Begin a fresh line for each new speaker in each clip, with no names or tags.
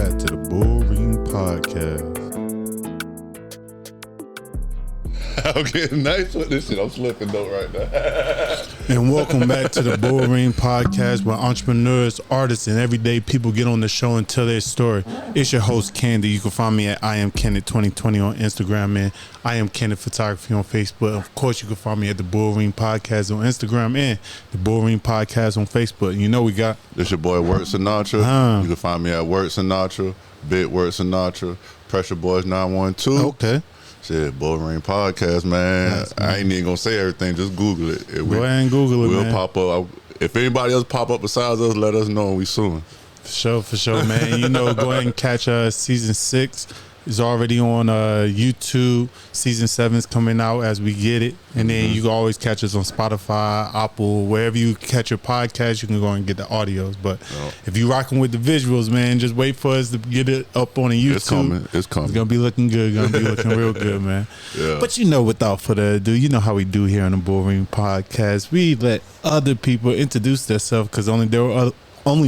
back to the Bullring podcast.
I'm getting nice with this shit. I'm slipping though right now.
And welcome back to the Bullring podcast, where entrepreneurs, artists, and everyday people get on the show and tell their story. It's your host, Candy. You can find me at I am Kenneth 2020 on Instagram and I am Kenneth Photography on Facebook. Of course, you can find me at the Bullring podcast on Instagram and the Bullring podcast on Facebook. You know we got
This your boy Word Sinatra. You can find me at Word Sinatra, Big Word Sinatra, Pressure Boys 912.
okay.
Shit, Bullring podcast, man. I ain't even gonna say everything. Just Google it.
Go ahead and Google it,
We'll
man.
pop up. If anybody else pop up besides us, let us know. We soon.
For sure, man. You know, go ahead and catch season 6. It's already on YouTube. Season 7 is coming out as we get it. And then you can always catch us on Spotify, Apple, wherever you catch your podcast, you can go and get the audios. But if you rocking with the visuals, man, just wait for us to get it up on the YouTube.
It's coming. It's coming.
It's going to be looking good. Going to be looking real good, man.
Yeah.
But you know, without further ado, you know how we do here on the Bullring podcast. We let other people introduce themselves because only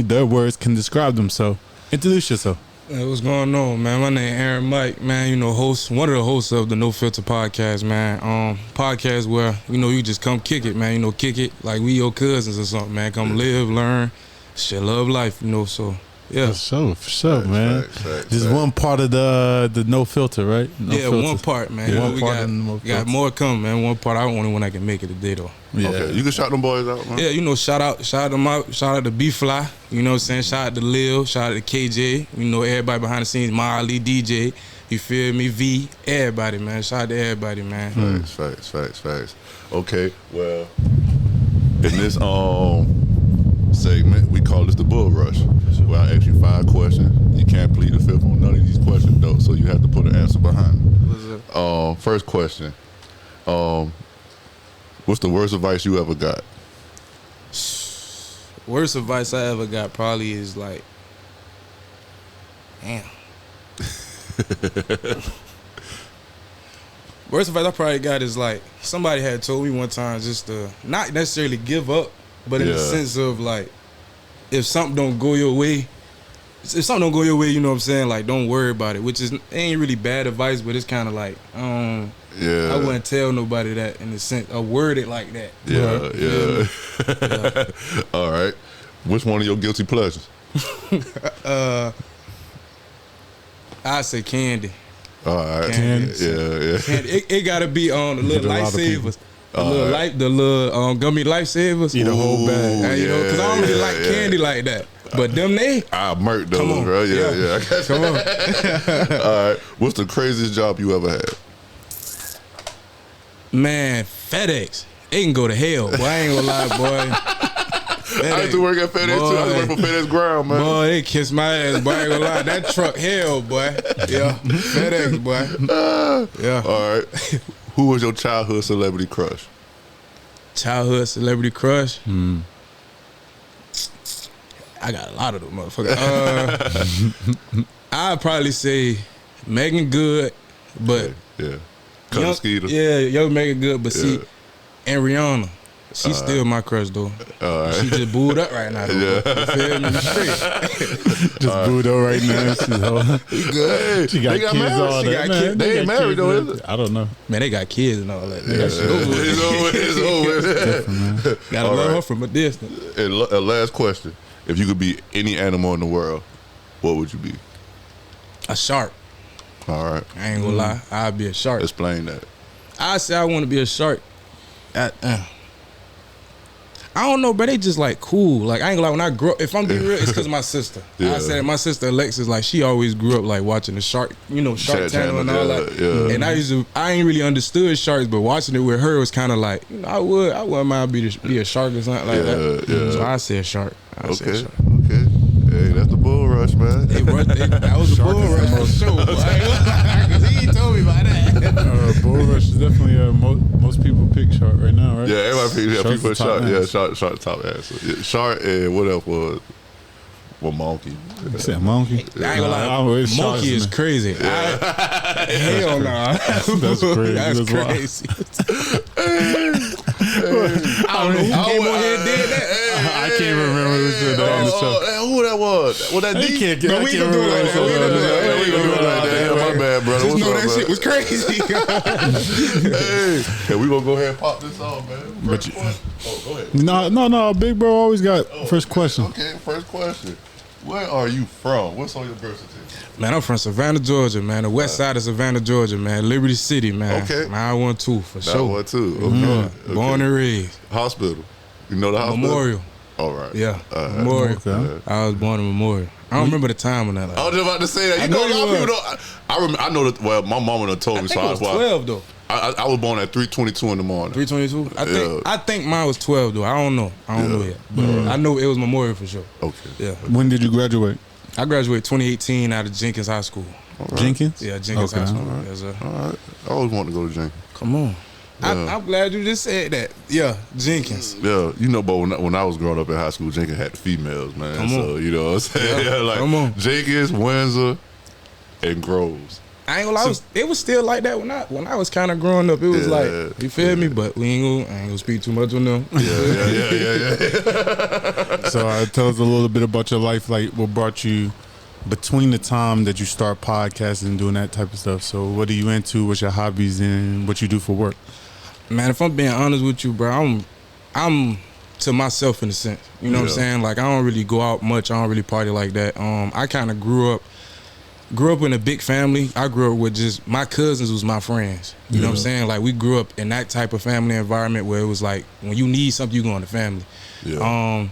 their words can describe them. So introduce yourself.
Hey, what's going on, man? My name Aaron Mike, man. You know, one of the hosts of the No Filter podcast, man. Podcast where you just come kick it, man. Kick it like we your cousins or something, man. Come live, learn, shit, love life, So yeah,
For sure, man.
Facts.
This is one part of the No Filter, right? No filter.
one part, man.
Yeah,
We
one part of the No
got
Filter.
more coming, man. One part. I don't want when I can make it today though.
Yeah.
Okay. You can shout them boys out, man.
Yeah, shout out them out. Shout out to B Fly. You know what I'm saying? Shout out to Lil. Shout out to KJ. Everybody behind the scenes. Marley, DJ. You feel me? V. Everybody, man. Shout out to everybody, man.
Facts. Okay, well, in this segment, we call this the Bull Rush. Where I ask you 5 questions. You can't plead the fifth on none of these questions, though, so you have to put an answer behind it. First question. What's the worst advice you ever got?
Worst advice I ever got probably is like, damn. Worst advice I probably got is like, somebody had told me one time just to not necessarily give up, but in the sense of like, if something don't go your way, you know what I'm saying? Like, don't worry about it, which ain't really bad advice, but it's kind of like, I wouldn't tell nobody that in the sense, or word it like that.
Yeah. All right. Which one of your guilty pleasures?
I say candy.
All right.
Candy.
Yeah.
Candy. It gotta be on the little
a lot of people.
lifesavers. The little gummy lifesavers.
Eat a whole bag.
Because I don't really like candy like that. But them
I murked those,
Come on.
bro. Yeah. I got you.
Come on.
All right. What's the craziest job you ever had?
Man, FedEx. They can go to hell, boy. I ain't gonna lie, boy. FedEx,
I used to work at FedEx too. I used to work for FedEx Ground, man.
Boy, they kiss my ass, boy. I ain't gonna lie. That truck hell, boy. Yeah. FedEx, boy. Yeah.
All right. Who was your childhood celebrity crush?
Childhood celebrity crush? I got a lot of them motherfuckers. I'd probably say Megan Good, but
Yeah. Cut Skeeter.
young Megan Good, but see, and Rihanna. She's still my crush though. She just booed up right now. Though. You feel me? Straight.
Just booed up right now.
Good.
She got
They got
kids
married.
all
She
that,
got
man.
kids. They ain't
got
married
kids,
though,
man.
is it?
I don't know.
Man, they got kids and all that.
It's over.
Gotta
All
love
right.
her from a distance.
And last question. If you could be any animal in the world, what would you be?
A shark.
All right.
I ain't gonna lie. I'd be a shark.
Explain that.
I say I want to be a shark. I don't know, but they just like cool. Like I ain't gonna lie, when I grew up, if I'm being real, it's because of my sister.
Yeah.
I said my sister Alexis, like she always grew up like watching the Shark, Shark Channel and all that.
Yeah.
And I ain't really understood sharks, but watching it with her was kind of like, I wouldn't mind be a shark or something like that.
Yeah.
So I say a shark.
Okay. Hey, that's the Bull Rush, man.
That was a bull rush for sure. Because he told me about that.
Bull Rush is definitely most people pick shark right now, right?
Yeah, everybody people
Shark's the top
shark. Yeah,
answer.
shark top answer. Yeah, shark and what else was? Well, monkey.
You said monkey?
I ain't gonna lie. Monkey is crazy. Hell no.
That's crazy.
That's crazy. I don't know who came on here and did that.
I can't remember who said that on the show.
Who that was? Well, that
I
D.
can't
No,
I
we
can't
ain't gonna do it
remember
like that.
who
We
said
ain't gonna do it
that.
like
We gonna do it like that. My bad, brother.
Just
What's
know
up,
that
man?
shit was crazy.
Hey, we gonna go ahead and pop this off, man. First question. Oh, go ahead.
No. Big bro always got first question.
Okay, first question. Where are you from? What's on your birth certificate?
Man, I'm from Savannah, Georgia, man. The west side of Savannah, Georgia, man. Liberty City, man.
Okay.
912 for
That
sure.
one too.
Yeah.
Okay.
Born and raised.
Hospital. You know the hospital?
Memorial.
All right.
Yeah. Memorial.
Okay.
I was born in Memorial. I don't remember the time when that.
I was just about to say that.
I
You know, a
know
lot
you
of people don't. I remember. I know that. Well, my mama done told
I
me.
think
So
it was
that's why
12 though.
I was born at 3:22 in the morning.
322.
Yeah.
I think mine was 12 though. I don't know. I don't know yet, but I know it was Memorial for sure.
Okay.
Yeah.
When did you graduate?
I graduated 2018 out of Jenkins High School.
Right.
Jenkins?
Yeah, Jenkins
Okay.
High School.
All right.
Yes, sir.
All right. I always wanted to go to Jenkins.
Come on.
Yeah.
I'm glad you just said that. Yeah, Jenkins.
Yeah, you know, but when I was growing up in high school, Jenkins had the females, man.
Come
So
on.
you know what I'm saying?
Yeah.
Like
Come on.
Jenkins, Windsor, and Groves.
I ain't gonna lie, it was still like that when I was kind of growing up. It was
Yeah,
like, you feel me? But I ain't gonna speak too much on them.
Yeah.
So tell us a little bit about your life, like what brought you between the time that you start podcasting and doing that type of stuff. So what are you into? What's your hobbies and what you do for work?
Man, if I'm being honest with you, bro, I'm to myself in a sense. You know what I'm saying? Like I don't really go out much. I don't really party like that. I kind of grew up in a big family. I grew up with just my cousins was my friends. You know what I'm saying? Like we grew up in that type of family environment where it was like when you need something, you go in the family.
Yeah.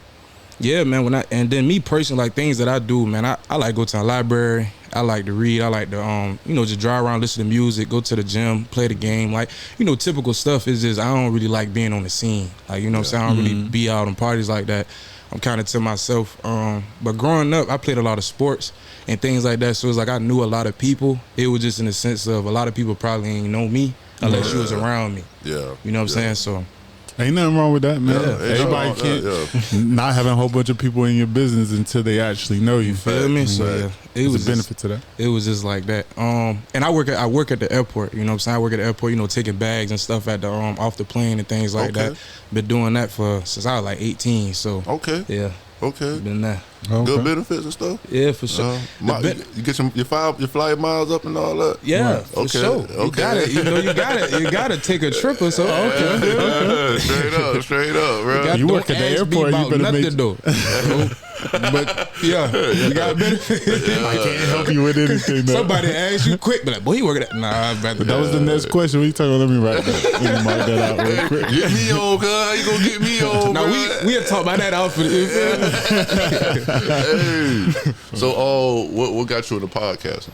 Yeah, man. And then me personally, like things that I do, man, I like go to the library. I like to read. I like to just drive around, listen to music, go to the gym, play the game. Like, typical stuff is just I don't really like being on the scene. Like, you know what I'm saying? I don't really be out on parties like that. I'm kind of to myself. But growing up, I played a lot of sports and things like that. So it's like I knew a lot of people. It was just in the sense of a lot of people probably ain't know me unless you was around me.
Yeah.
You know what I'm saying? So
Ain't nothing wrong with that, man.
Yeah,
Everybody can't not having a whole bunch of people in your business until they actually know you.
Feel me? So yeah,
it was a benefit to that.
It was just like that. And I work at the airport. You know what I'm saying? I work at the airport. Taking bags and stuff at the off the plane and things like that. Been doing that since I was like 18. So yeah.
Okay.
Been there.
Okay.
Good benefits and stuff.
Yeah, for sure.
You get your flight miles up and all that.
Yeah,
Right.
for sure. You got it. You gotta take a trip or so. Okay.
Straight up, bro.
You work at the airport, you better make
though. But yeah, you got benefits.
I can't help you with anything. Though.
Somebody ask you quick, but like, boy, he working at. Nah,
But that was the next question. What you talking about? Let me write that out real quick.
Get me on, cuz. How you gonna get me on,
Now
bro?
we had talked about that outfit. You feel me?
Hey. So, what got you into podcasting?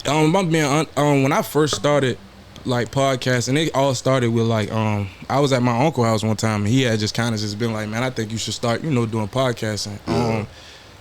When I first started like podcasting, it all started with like I was at my uncle's house one time and he had just kind of just been like, man, I think you should start doing podcasting.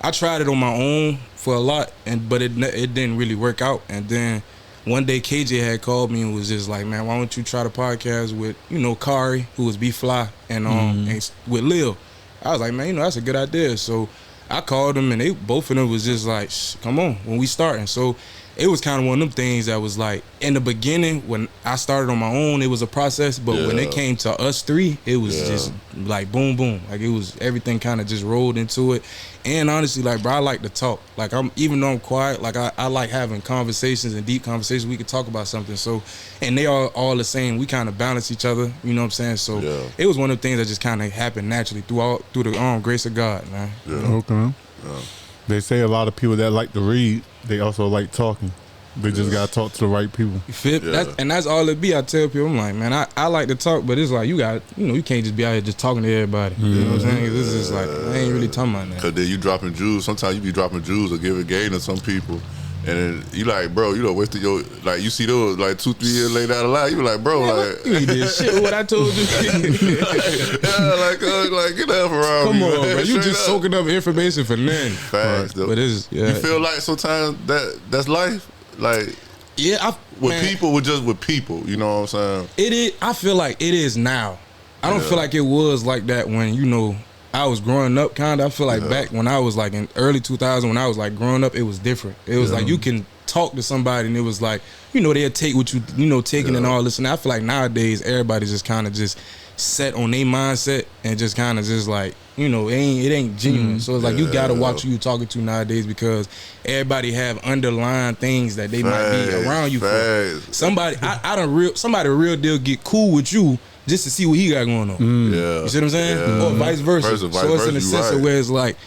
I tried it on my own for a lot, but it didn't really work out. And then one day KJ had called me and was just like, man, why don't you try the podcast with Kari, who was B Fly, and and with Lil. I was like, man, that's a good idea. So I called them and both of them was just like, come on, when we starting. So it was kind of one of them things that was like, in the beginning, when I started on my own, it was a process. But when it came to us three, it was just like boom, boom. Like it was, everything kind of just rolled into it. And honestly, like, bro, I like to talk. Like, even though I'm quiet, like I like having conversations and deep conversations. We could talk about something. So, and they are all the same. We kind of balance each other. You know what I'm saying? So it was one of the things that just kind of happened naturally through the grace of God, man.
Yeah.
Okay. They say a lot of people that like to read, they also like talking. They just gotta talk to the right people.
You feel? That's all it be. I tell people, I'm like, man, I like to talk, but it's like you can't just be out here just talking to everybody. You know what I'm saying? This is like, I ain't really talking about that.
Cause then you dropping jewels. Sometimes you be dropping jewels or giving game to some people. And then you like, bro, wasted your, like, you see those like 2-3 years later down the line, you be like, bro, like,
you ain't did shit with what I told you.
like get up around
Come
me,
on,
man.
bro. You
Straight
just
up.
soaking up information for nothing.
Facts, though.
But it's,
You feel like sometimes that's life, like people with people. You know what I'm saying?
It is. I feel like it is now. I don't feel like it was like that when I was growing up. Kind of. I feel like back when I was like in early 2000, when I was like growing up, it was different. It was like you can talk to somebody and it was like they'll take what you taking and all this. And I feel like nowadays everybody's just kind of just set on their mindset and just kind of just like you know, it ain't genuine. So it's like you gotta watch who you talking to nowadays, because everybody have underlying things that they might be around you for. Somebody somebody real deal get cool with you just to see what he got going on.
Yeah.
You see what I'm saying? Or vice versa. So it's in a sense of where it's like,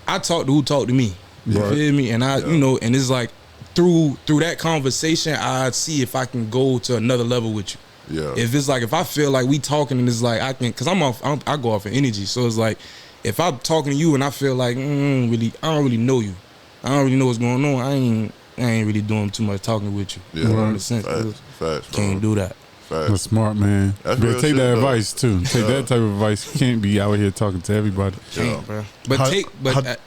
I talk to who talk to me. You feel me? And you know, and it's like through that conversation, I see if I can go to another level with you. Yeah. If it's like, if I feel like we talking and it's like I can, cause I go off of energy. So it's like, if I'm talking to you and I feel like I don't really know you, I don't really know what's going on, I ain't really doing too much talking with you. Yeah. In a sense,
Facts,
can't
do
that. That's smart, man. That's real take that advice too. Take that type of advice. You can't be out here talking to everybody.
Bro. But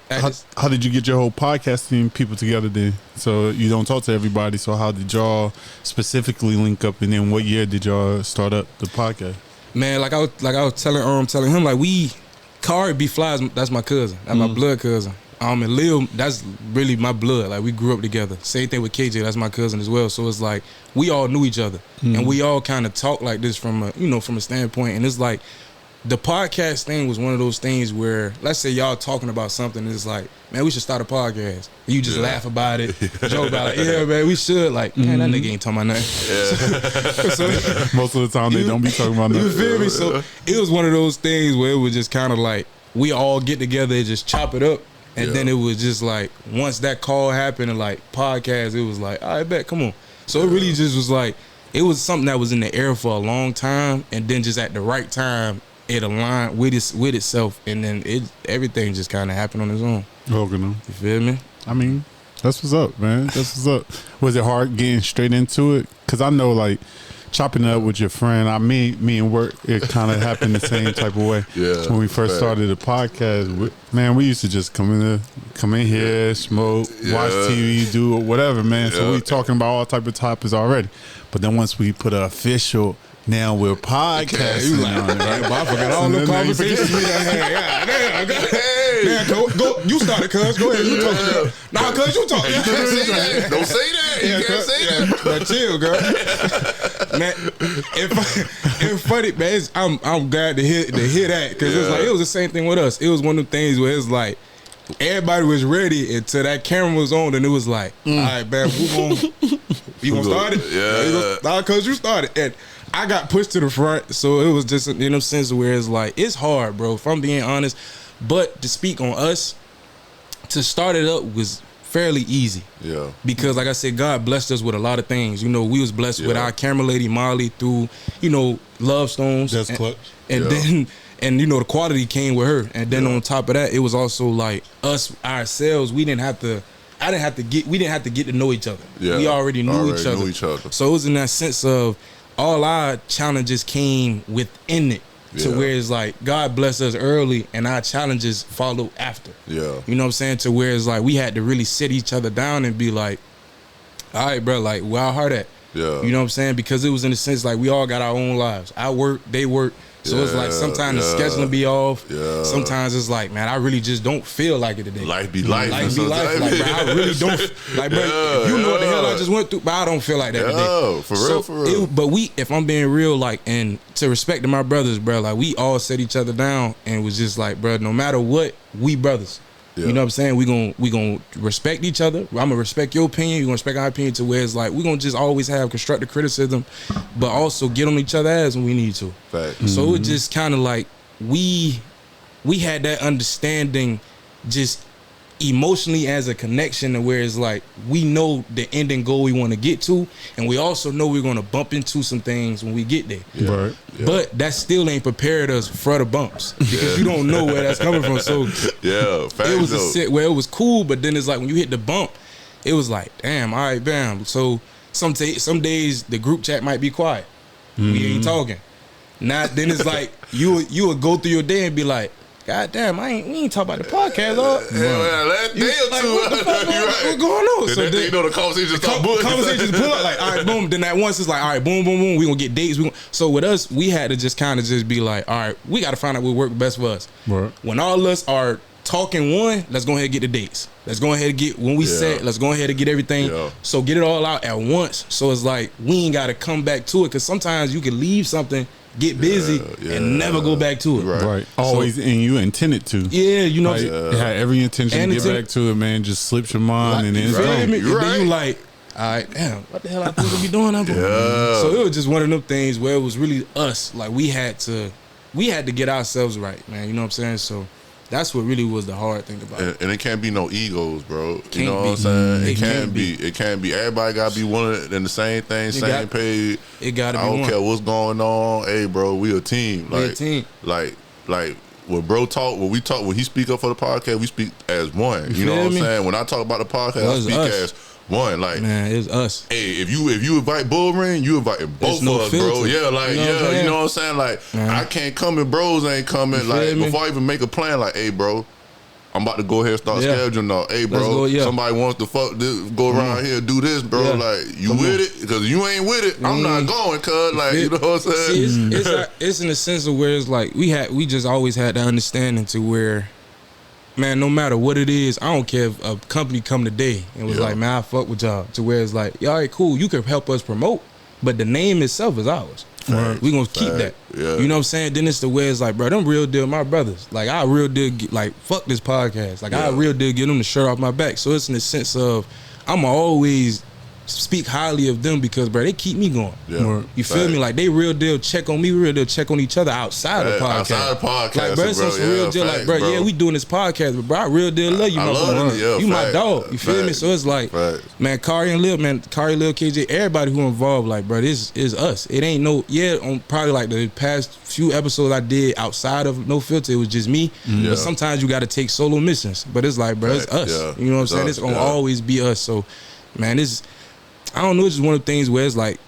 how did you get your whole podcasting people together then? So you don't talk to everybody. So how did y'all specifically link up? And then what year did y'all start up the podcast?
Man, like I was telling him, like Kari B. Flies, that's my cousin. That's my blood cousin. And Lil, that's really my blood. Like, we grew up together. Same thing with KJ, that's my cousin as well. So it's like, we all knew each other. And we all kind of talk like this from a standpoint. And it's like, the podcast thing was one of those things where, let's say y'all talking about something, and it's like, man, we should start a podcast. You just laugh about it, joke about it. Yeah, man, we should. Like, man, that nigga ain't talking about nothing. So,
most of the time, they don't be talking about nothing.
You feel me? So it was one of those things where it was just kind of like, we all get together and just chop it up. And then it was just like, once that call happened and like podcast, it was like, all right, bet, come on. So it really just was like, it was something that was in the air for a long time, and then just at the right time, it aligned with itself, and then everything just kind of happened on its own. You feel me?
I mean, that's what's up, man. That's what's up. Was it hard getting straight into it? Because I know, like, chopping it up with your friend, me and work, it kind of happened the same type of way. Yeah. When we first started the podcast, we used to just come in here, smoke, watch TV, do whatever, man. So we talking about all type of topics already. But then once we put an official, now we're podcasting on it, right?
I forgot all the conversations we done had. Man, go, you started, cuz. Go ahead, you talk to her. Nah, cuz, you talk.
Don't say that. You can't say that.
Now, chill, girl. Man, it's funny, man. I'm glad to hear that, because it's like, it was the same thing with us. It was one of the things where it's like, everybody was ready until that camera was on, and it was like, all right, man, you gonna start it? Yeah. Nah, cuz, you started. And I got pushed to the front, so it was just in a sense where it's like, it's hard, bro, if I'm being honest. But to speak on us, to start it up was fairly easy. Yeah. Because like I said, God blessed us with a lot of things. You know, we was blessed with our camera lady Molly through, Love Stones.
That's clutch.
And then, the quality came with her. And then on top of that, it was also like us ourselves. We didn't have to get to know each other. Yeah. We already knew each other. So it was in that sense of, all our challenges came within it, to where it's like, God bless us early and our challenges follow after. Yeah. You know what I'm saying? To where it's like, we had to really sit each other down and be like, all right, bro, like, where our heart at? Yeah. You know what I'm saying? Because it was in a sense like, we all got our own lives. I work, they work. So it's like, sometimes the scheduling be off. Yeah. Sometimes it's like, man, I really just don't feel like it today.
Life be life.
Life be life. Like, bro, I really don't. Like, bro, you know what the hell I just went through, but I don't feel like that today.
For real.
But if I'm being real, like, and to respect to my brothers, bro, like, we all set each other down and was just like, bro, no matter what, we brothers. Yeah. You know what I'm saying? We gonna respect each other. I'm gonna respect your opinion. You're gonna respect our opinion, to where it's like, we gonna just always have constructive criticism, but also get on each other's ass when we need to.
Fact.
So it just kind of like, we had that understanding just emotionally as a connection, to where it's like, we know the ending goal we want to get to, and we also know we're going to bump into some things when we get there.
Yeah. Right.
Yeah. But that still ain't prepared us for the bumps, because you don't know where that's coming from. So it was a set where it was cool, but then it's like, when you hit the bump, it was like, damn, all right, bam. So some days the group chat might be quiet. We ain't talking. Then it's like, you would go through your day and be like, God damn, we ain't talking about the podcast, dog.
Last day or two.
What's going on? So
then, the conversation start bullshit.
Conversations pull up, like, all right, boom. Then at once it's like, all right, boom, boom, boom. We gonna get dates. So with us, we had to just kind of just be like, all right, we got to find out what work best for us. Right. When all of us are talking let's go ahead and get the dates. Let's go ahead and get, when we set, let's go ahead and get everything. Yeah. So get it all out at once. So it's like, we ain't got to come back to it, because sometimes you can leave something get busy, and never go back to it.
Right. Always, and you intended to.
Yeah, you know,
it had every intention to get back to it, man. Just slips your mind, and then it's gone.
And then you like, all right, damn, what the hell I supposed to be doing? So it was just one of them things where it was really us. Like we had to get ourselves right, man. You know what I'm saying? So that's what really was the hard thing about it.
And it can't be no egos, bro. You know what I'm saying? It can't be. It can't be. Everybody got to be one and the same thing, same page.
It got to be
I don't
one.
care what's going on. Hey, bro, we a team.
We a team.
Like when bro talk, when we talk, when he speak up for the podcast, we speak as one. You know what I'm saying? When I talk about the podcast, I speak as one. Like,
man, it's us.
Hey, if you invite Bullring, you invite both of us, bro. Yeah, like, you know what I'm saying? Like, I can't come and bros ain't coming. Like, before I even make a plan, like, hey, bro, I'm about to go ahead and start scheduling now. Hey, bro, somebody wants to fuck this, go around here, do this, bro. Like, you with it? Because you ain't with it, I'm not going, cuz. Like, you know what I'm saying?
See, it's in the sense of where it's like, we just always had the understanding to where, man, no matter what it is, I don't care if a company come today and was like, man, I fuck with y'all. To where it's like, all right, cool, you can help us promote, but the name itself is ours. We gonna keep that. You know what I'm saying? Then it's the way it's like, bro, them real deal my brothers. Like I real deal like fuck this podcast. Like I real deal get them the shirt off my back. So it's in the sense of I'ma always speak highly of them because, bro, they keep me going. You feel me? Like they real deal check on me, real deal check on each other outside of the podcast.
Outside the podcast,
like, bro, it's some real deal. Like, bro, we doing this podcast, but bro, I real deal love you, motherfucker. You my dog. You feel me? So it's like, man, Kari and Lil, KJ, everybody who involved, like, bro, this is us. It ain't no, on probably like the past few episodes I did outside of No Filter, it was just me. But sometimes you got to take solo missions. But it's like, bro, it's us. You know what I'm saying? It's gonna always be us. So, man, I don't know, it's just one of the things where it's like,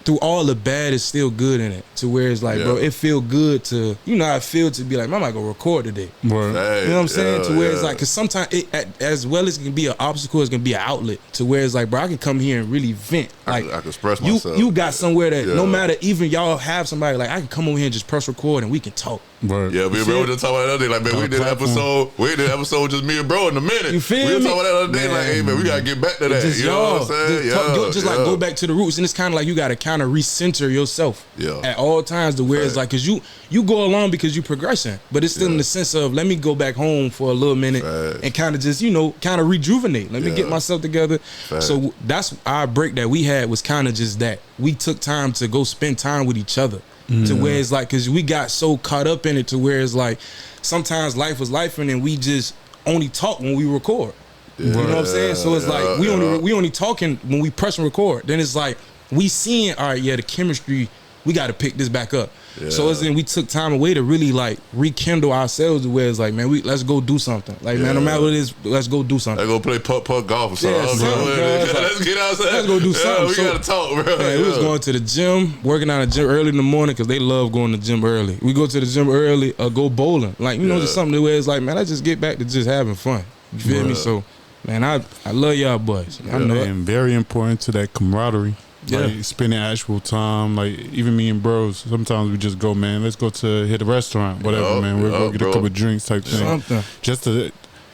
through all the bad, it's still good in it. To where it's like, bro, it feel good to, you know how it feel to be like, man, I might go record today. You know what I'm saying? To where it's like, because sometimes, as well as it can be an obstacle, it's going to be an outlet. To where it's like, bro, I can come here and really vent. Like,
I can express myself.
You got somewhere that no matter, even y'all have somebody, like, I can come over here and just press record and we can talk.
Yeah, we were just talking about that other day. Like, man, we did an episode just me and bro in a minute.
You feel
me? We were talking
about
that other day. Like, hey, man, we got to get back to that. You know what I'm saying?
Just like go back to the roots. And it's kind of like you got to kind of recenter yourself at all times to where it's like, because you go along because you progressing, but it's still in the sense of, let me go back home for a little minute and kind of just, kind of rejuvenate. Let me get myself together. So that's our break that we had was kind of just that. We took time to go spend time with each other. To where it's like, because we got so caught up in it to where it's like, sometimes life was life and then we just only talk when we record. You know what I'm saying? So it's like, we only talking when we press and record. Then it's like, we seeing, all right, the chemistry, we got to pick this back up. So it's then we took time away to really like rekindle ourselves to where it's like, man, let's go do something. Like, man, no matter what it is, let's go do something.
Let's go play putt golf or something. Let's get outside.
Let's go do something.
We got to talk, bro.
Man, we was going to the gym, working out at the gym early in the morning because they love going to the gym early. We go to the gym early or go bowling. Like, just something where it's like, man, let's just get back to just having fun. You feel me? So, man, I love y'all boys. I know it.
And very important to that camaraderie. Like spending actual time, like even me and bros, sometimes we just go, man, let's go to hit a restaurant, whatever, man. We'll go get a couple of drinks type thing.
Something.
Just to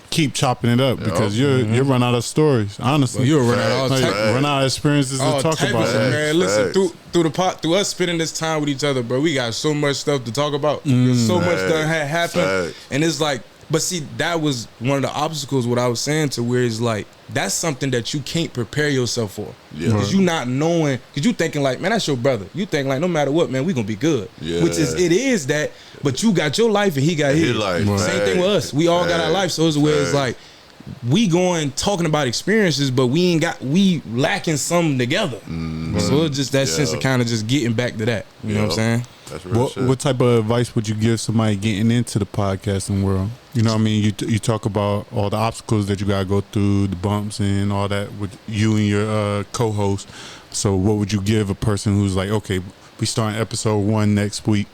keep chopping it up because you run out of stories, honestly.
You'll run out of
run out of experiences to talk about.
Man, listen, through us spending this time with each other, bro, we got so much stuff to talk about. So much stuff had happened. And it's like, but see, that was one of the obstacles, what I was saying, to where it's like, that's something that you can't prepare yourself for. Because you not knowing, because you thinking like, man, that's your brother. You think like, no matter what, man, we gonna be good. Which is, it is that, but you got your life and he got his. Same thing with us. We all got our life. So it's where it's like, we going talking about experiences, but we lacking something together. So it's just that sense of kind of just getting back to that. You know what I'm saying?
That's real shit.
What type of advice would you give somebody getting into the podcasting world? You know what I mean? You talk about all the obstacles that you got to go through, the bumps and all that with you and your co-host. So what would you give a person who's like, okay, we starting episode 1 next week.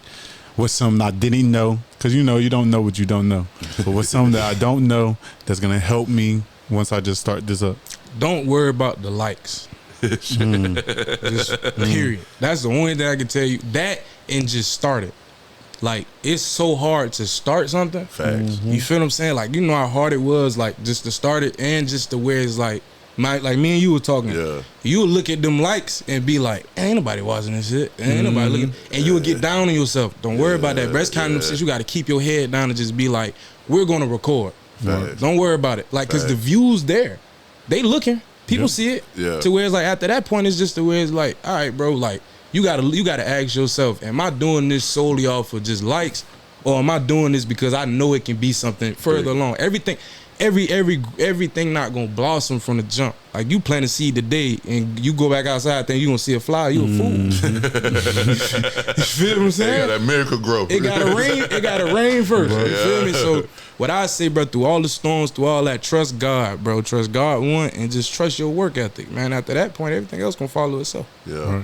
What's something I didn't know? Because you don't know what you don't know. But what's something that I don't know that's going to help me once I just start this up?
Don't worry about the likes. Just period. That's the only thing I can tell you. That and just start it. Like, it's so hard to start something.
Facts.
You feel what I'm saying? Like, you know how hard it was, like, just to start it and just to where it's like, Like me and you were talking.
Yeah.
You would look at them likes and be like, ain't nobody watching this shit. Ain't nobody looking. And you would get down on yourself. Don't worry about that. But that's kind of shit you got to keep your head down and just be like, we're going to record. Don't worry about it. Like, because the views there, they looking. People see it.
Yeah.
To where it's like, after that point, it's just the way it's like, all right, bro, like, you gotta ask yourself, am I doing this solely off of just likes? Or am I doing this because I know it can be something further along? Everything not gonna blossom from the jump. Like, you plant a seed today and you go back outside, then you gonna see a flower, you a fool. You feel what I'm saying?
It got that miracle growth.
It gotta rain first. You feel me? So what I say, bro, through all the storms, through all that, trust God, bro. Trust God one and just trust your work ethic, man. After that point, everything else gonna follow itself.
Yeah.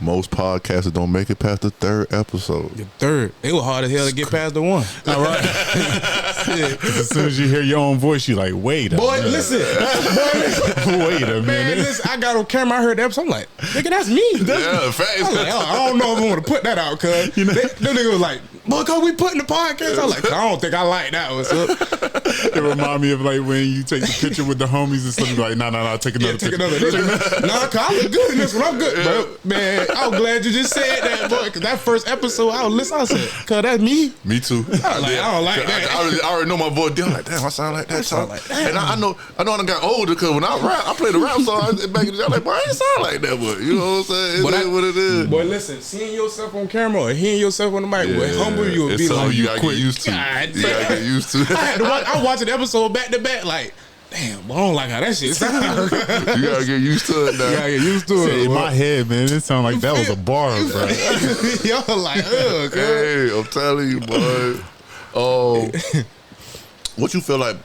Most podcasters don't make it past the 3rd episode.
The 3rd. It was hard as hell to get past the 1. All right.
As soon as you hear your own voice, you like, wait a minute.
Listen.
Wait a minute.
Man, listen, I got on camera, I heard the episode. I'm like, nigga, that's me.
Facts.
I was like, I don't know if I want to put that out, cuz. Them niggas was like, boy, cause we putting the podcast. I was like, I don't think I like that. What's up?
It remind me of like when you take the picture with the homies and stuff. You're like, nah, take another picture.
Nah, cause I look good in this one. I'm good, bro. Man, I'm glad you just said that, boy. Cause that first episode, I said, cuz that's me.
Me too.
I don't like that.
I already know my voice. I'm like, damn, I sound like that. And I know I done got older because when I rap, I played the rap song back in the day. I'm like, boy, I ain't sound like that, but you know what I'm saying? It is what it is.
Boy, listen, seeing yourself on camera or hearing yourself on the mic will humble you and be like,
you gotta get used to. You gotta get used to.
I was watching the episode back to back, like, damn, boy, I don't like how that shit sounds.
You gotta get used to it now.
You gotta get used to it.
In my head, man, it sounded like that was a bar, bro.
Y'all like, ugh,
hey, I'm telling you, boy. What you feel like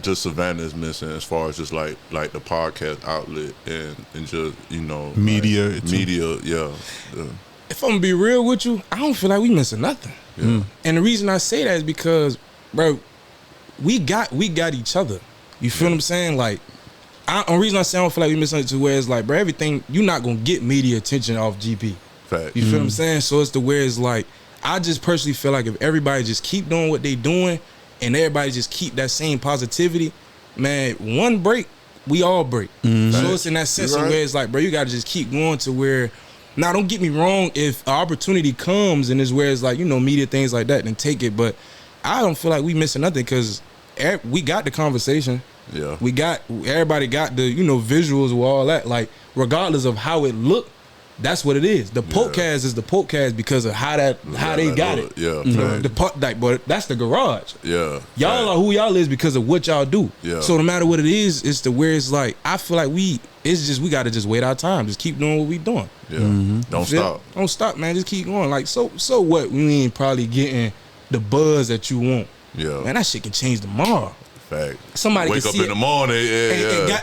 just Savannah is missing as far as just like the podcast outlet and just, you know,
media,
yeah.
If I'm gonna be real with you, I don't feel like we missing nothing.
Yeah.
And the reason I say that is because, bro, we got each other. You feel what I'm saying? Like, the reason I say I don't feel like we missing nothing to where it's like, bro, everything, you're not gonna get media attention off GP.
Fact.
You feel what I'm saying? So it's the where it's like, I just personally feel like if everybody just keep doing what they doing and everybody just keep that same positivity, man, one break, we all break. So it's in that sense of where it's like, bro, you gotta just keep going to where. Now, don't get me wrong, if an opportunity comes and is where it's like, you know, media, things like that, then take it. But I don't feel like we missing nothing because we got the conversation.
Yeah.
Everybody got the, you know, visuals with all that. Like, regardless of how it looked, that's what it is. The podcast is the podcast because of how they got it.
Yeah.
But that's the garage.
Yeah.
Y'all are who y'all is because of what y'all do.
Yeah.
So no matter what it is, it's the where it's like, I feel like we gotta just wait our time. Just keep doing what we doing.
Yeah. Don't stop.
Don't stop, man. Just keep going. Like, so what? We ain't probably getting the buzz that you want.
Yeah.
Man, that shit can change tomorrow.
Fact.
Somebody
wake
can
up
see
in the morning,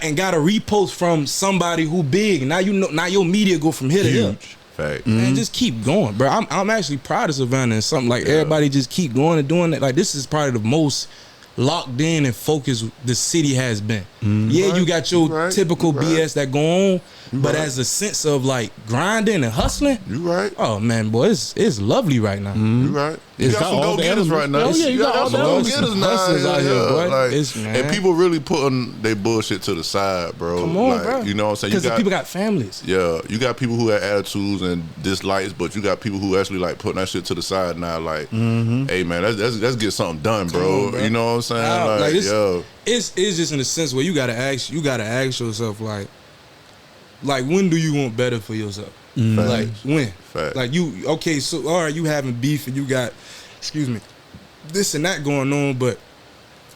and got a repost from somebody who big. Now you know. Now your media go from here to here.
Fact.
Man, just keep going, bro. I'm actually proud of Savannah and something like everybody just keep going and doing that. Like, this is probably the most locked in and focused the city has been. Yeah, you got your typical BS that go on, but as a sense of like grinding and hustling,
you right.
Oh man, boy, it's lovely right now.
You right. You got some go-getters right now.
Oh yeah, you got all
some go-getters now.
Out here, boy.
Like,
man.
And people really putting their bullshit to the side, bro.
Come on,
like,
bro.
You know what I'm saying?
Because people got families.
Yeah, you got people who have attitudes and dislikes, but you got people who actually like putting that shit to the side now. Like, hey man, let's get something done, bro. You know what I'm saying?
It's just in the sense where you gotta ask yourself like when do you want better for yourself? Like when? Like so all right, you having beef and you got, this and that going on, but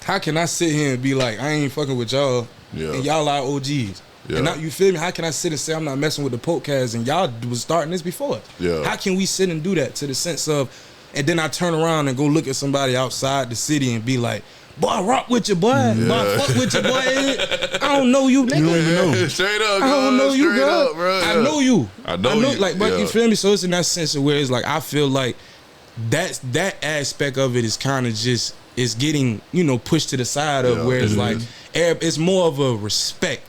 how can I sit here and be like, I ain't fucking with y'all and y'all are OGs? And now, you feel me? How can I sit and say I'm not messing with the podcast and y'all was starting this before? How can we sit and do that to the sense of, and then I turn around and go look at somebody outside the city and be like, boy, I rock with you, boy. Boy, I fuck with you, boy. I don't know you, nigga.
You don't even know.
Straight up,
I don't know you, bro.
Bro.
I know you.
I know you.
Like, but you feel me? So it's in that sense of where it's like, I feel like that aspect of it is kind of just, it's getting, you know, pushed to the side of where it's like, it's more of a respect.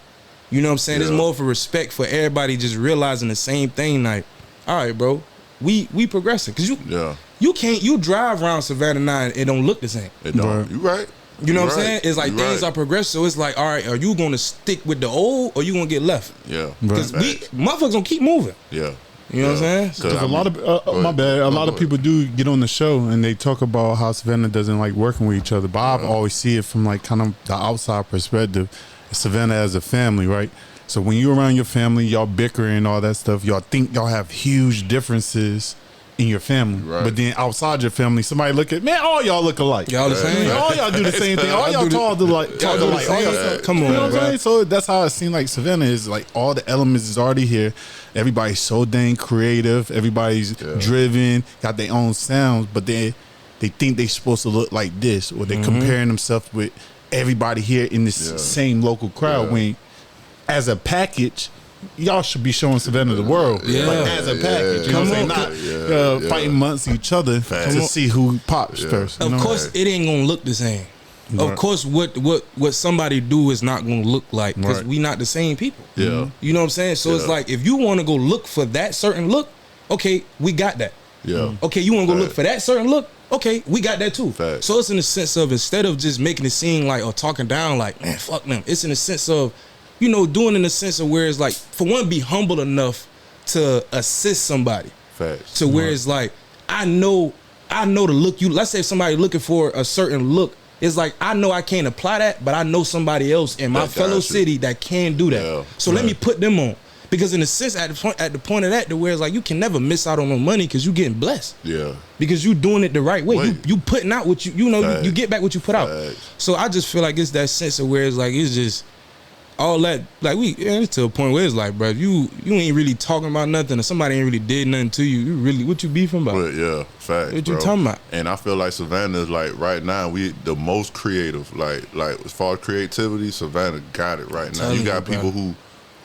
You know what I'm saying? It's more of a respect for everybody just realizing the same thing. Like, all right, bro, we progressing. Because you drive around Savannah 9, it don't look the same.
It don't. You right.
You know what I'm saying? It's like things are progressive. So it's like, all right, are you gonna stick with the old or you gonna get left?
Yeah.
Because motherfuckers gonna keep moving.
Yeah.
You know what I'm saying?
Because a lot of my bad. A lot of people do get on the show and they talk about how Savannah doesn't like working with each other. But I always see it from like kind of the outside perspective. Savannah as a family, right? So when you're around your family, y'all bickering and all that stuff. Y'all think y'all have huge differences in your family, but then outside your family, somebody look at, man, all y'all look alike.
Y'all the same.
All y'all do the same thing. All y'all talk alike.
Come on,
you know what I'm
bro.
saying? So that's how it seems like Savannah is like all the elements is already here. Everybody's so dang creative. Everybody's driven, got their own sounds, but they think they supposed to look like this, or they're comparing themselves with everybody here in this same local crowd. When as a package, y'all should be showing Savannah the world, like as a package. You know what I'm saying? Not fighting amongst each other to see who pops first.
Of course, it ain't gonna look the same. Of course, what somebody do is not gonna look like, because we not the same people.
Yeah,
you know what I'm saying. So it's like, if you want to go look for that certain look, okay, we got that.
Yeah.
Okay, you want to go look for that certain look? Okay, we got that too.
Facts.
So it's in the sense of, instead of just making it seem like, or talking down like, man, fuck them. It's in the sense of, you know, doing in the sense of where it's like, for one, be humble enough to assist somebody.
Facts.
To where it's like, I know the look you, let's say if somebody looking for a certain look, it's like, I know I can't apply that, but I know somebody else in my fellow city that can do that. Yeah, so let me put them on. Because in a sense, at the point of that, to where it's like, you can never miss out on no money because you getting blessed. Yeah. Because you doing it the right way. You putting out what you know, you get back what you put out. So I just feel like it's that sense of where it's like, it's just all that, like, it's to a point where it's like, bro, you ain't really talking about nothing, or somebody ain't really did nothing to you. You really, what you beefing about?
But yeah, facts.
What you talking about?
And I feel like Savannah is like, right now, we the most creative. Like as far as creativity, Savannah got it right now. You got people who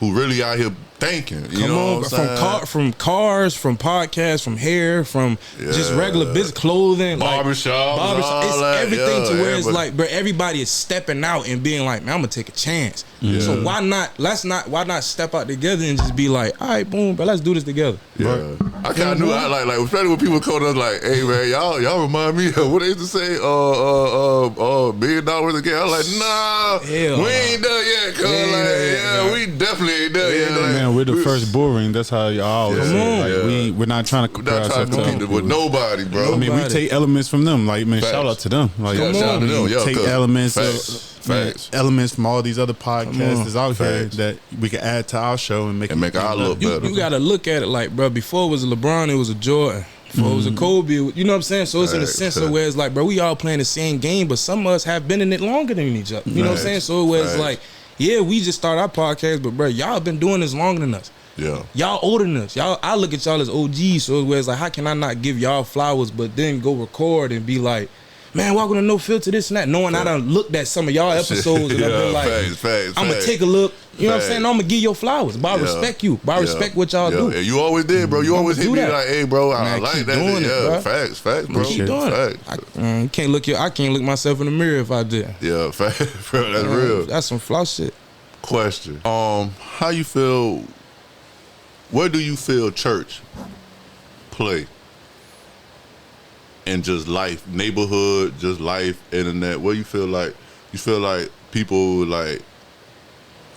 really out here thinking. You know what I'm saying?
From cars, from podcasts, from hair, from just regular business, clothing,
barbershop.
It's
that.
everything to where it's like, bro, everybody is stepping out and being like, man, I'm gonna take a chance. So why not step out together and just be like, all right, boom, bro, let's do this together.
Yeah, right. I kind of knew. I like especially when people called us like, hey man, y'all remind me of what they used to say, $1 million again. I was like, nah, we ain't done yet, cuz we definitely ain't done yet. Like,
man, we're the first Bullring. That's how y'all always say. Like, we're not trying to compare ourselves to
compete with nobody, bro.
I mean, we take elements from them. Like, man, shout out to them. Like,
shout out to them.
Take elements. Elements from all these other podcasts out here that we can add to our show and make
our look better.
You gotta look at it like, bro, before it was a LeBron, it was a Jordan. Before it was a Kobe, you know what I'm saying? So it's in a sense of where it's like, bro, we all playing the same game, but some of us have been in it longer than each other. You know what I'm saying? So it's like, yeah, we just started our podcast, but bro, y'all been doing this longer than us. Yeah, y'all older than us. I look at y'all as OGs. So it's like, how can I not give y'all flowers, but then go record and be like, man, welcome to No Filter, this and that, knowing I done looked at some of y'all episodes and I've been like, I'm gonna take a look. You know what I'm saying? I'm gonna give your flowals. But I respect you. But I respect what y'all do.
Yeah, you always did, bro. You always hit me like, hey, bro, I like that.
Doing it, bro.
Facts, bro.
Keep doing it. I can't look myself in the mirror if I did.
Yeah, facts, bro. That's real.
That's some flaw shit.
Question. How you feel? Where do you feel church play in just life, neighborhood, just life, internet? Where you feel like people like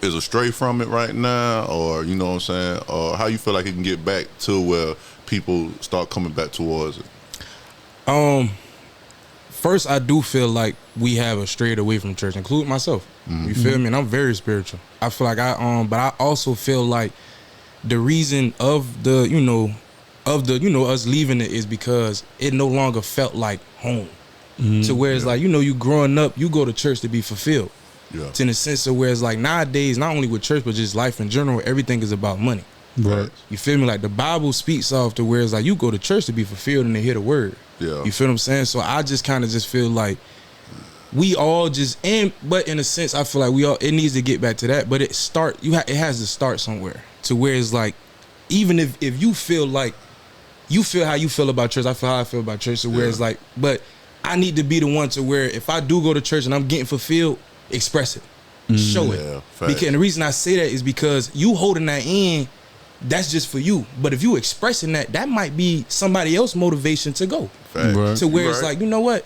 is astray from it right now, or you know what I'm saying, or how you feel like it can get back to where people start coming back towards it?
First, I do feel like we have strayed away from church, including myself. You feel me? And I'm very spiritual. I feel like but I also feel like the reason of the, us leaving it is because it no longer felt like home. To where it's like, you growing up, you go to church to be fulfilled. Yeah. To in the sense of where it's like, nowadays, not only with church, but just life in general, everything is about money.
Right.
You feel me? Like the Bible speaks off to where it's like, you go to church to be fulfilled and to hear the word. Yeah. You feel what I'm saying? So I just kind of just feel like we all but in a sense, I feel like it needs to get back to that, but it has to start somewhere, to where it's like, even if you feel like, you feel how you feel about church, I feel how I feel about church, so where it's like, but I need to be the one to where if I do go to church and I'm getting fulfilled, express it, show it. Because, and the reason I say that is because you holding that in, that's just for you. But if you expressing that might be somebody else's motivation to go.
Right.
To where it's like, you know what?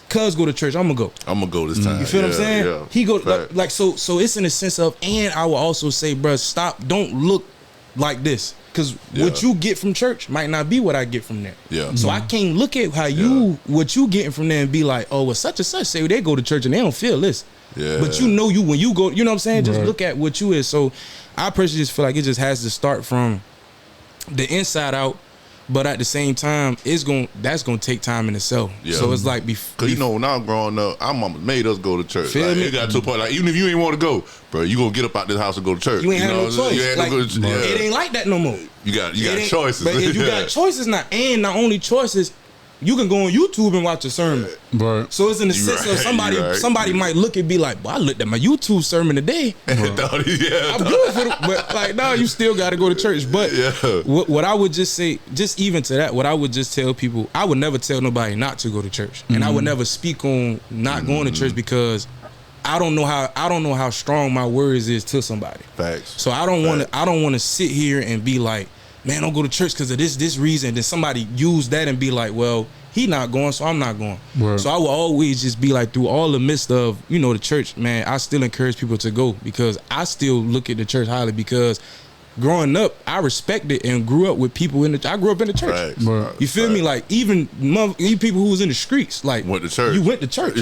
cuz go to church, I'm gonna
go this time.
You feel what I'm saying?
Yeah.
He go like so it's in the sense of, and I will also say, bro, don't look like this. Because what you get from church might not be what I get from there.
Yeah.
So I can't look at how what you getting from there and be like, oh, well, such and such say they go to church and they don't feel this.
Yeah.
But when you go, you know what I'm saying? Just look at what you is. So I personally just feel like it just has to start from the inside out. But at the same time, that's gonna take time in itself. Yeah. So it's like
because you know, when I was growing up, our mama made us go to church.
Feel
like,
me?
It got to a point like even if you ain't want to go, bro, you gonna get up out this house and go to church.
You ain't have no choice. It ain't like that no more.
You got choices.
But you got choices now, and not only choices. You can go on YouTube and watch a sermon.
Right.
So it's in the sense of somebody might look and be like, well, I looked at my YouTube sermon today. I'm good for it. But like, no, you still got to go to church. But what I would just say, just even to that, what I would just tell people, I would never tell nobody not to go to church. And I would never speak on not going to church because I don't know how strong my words is to somebody.
Facts.
So I don't want to sit here and be like, man, don't go to church because of this reason. Then somebody use that and be like, well, he not going, so I'm not going. Right. So I will always just be like, through all the midst of, the church, man, I still encourage people to go because I still look at the church highly because growing up, I respected and grew up with people I grew up in the church.
Right.
You feel me? Like even people who was in the streets, like
went to church.
You went to church.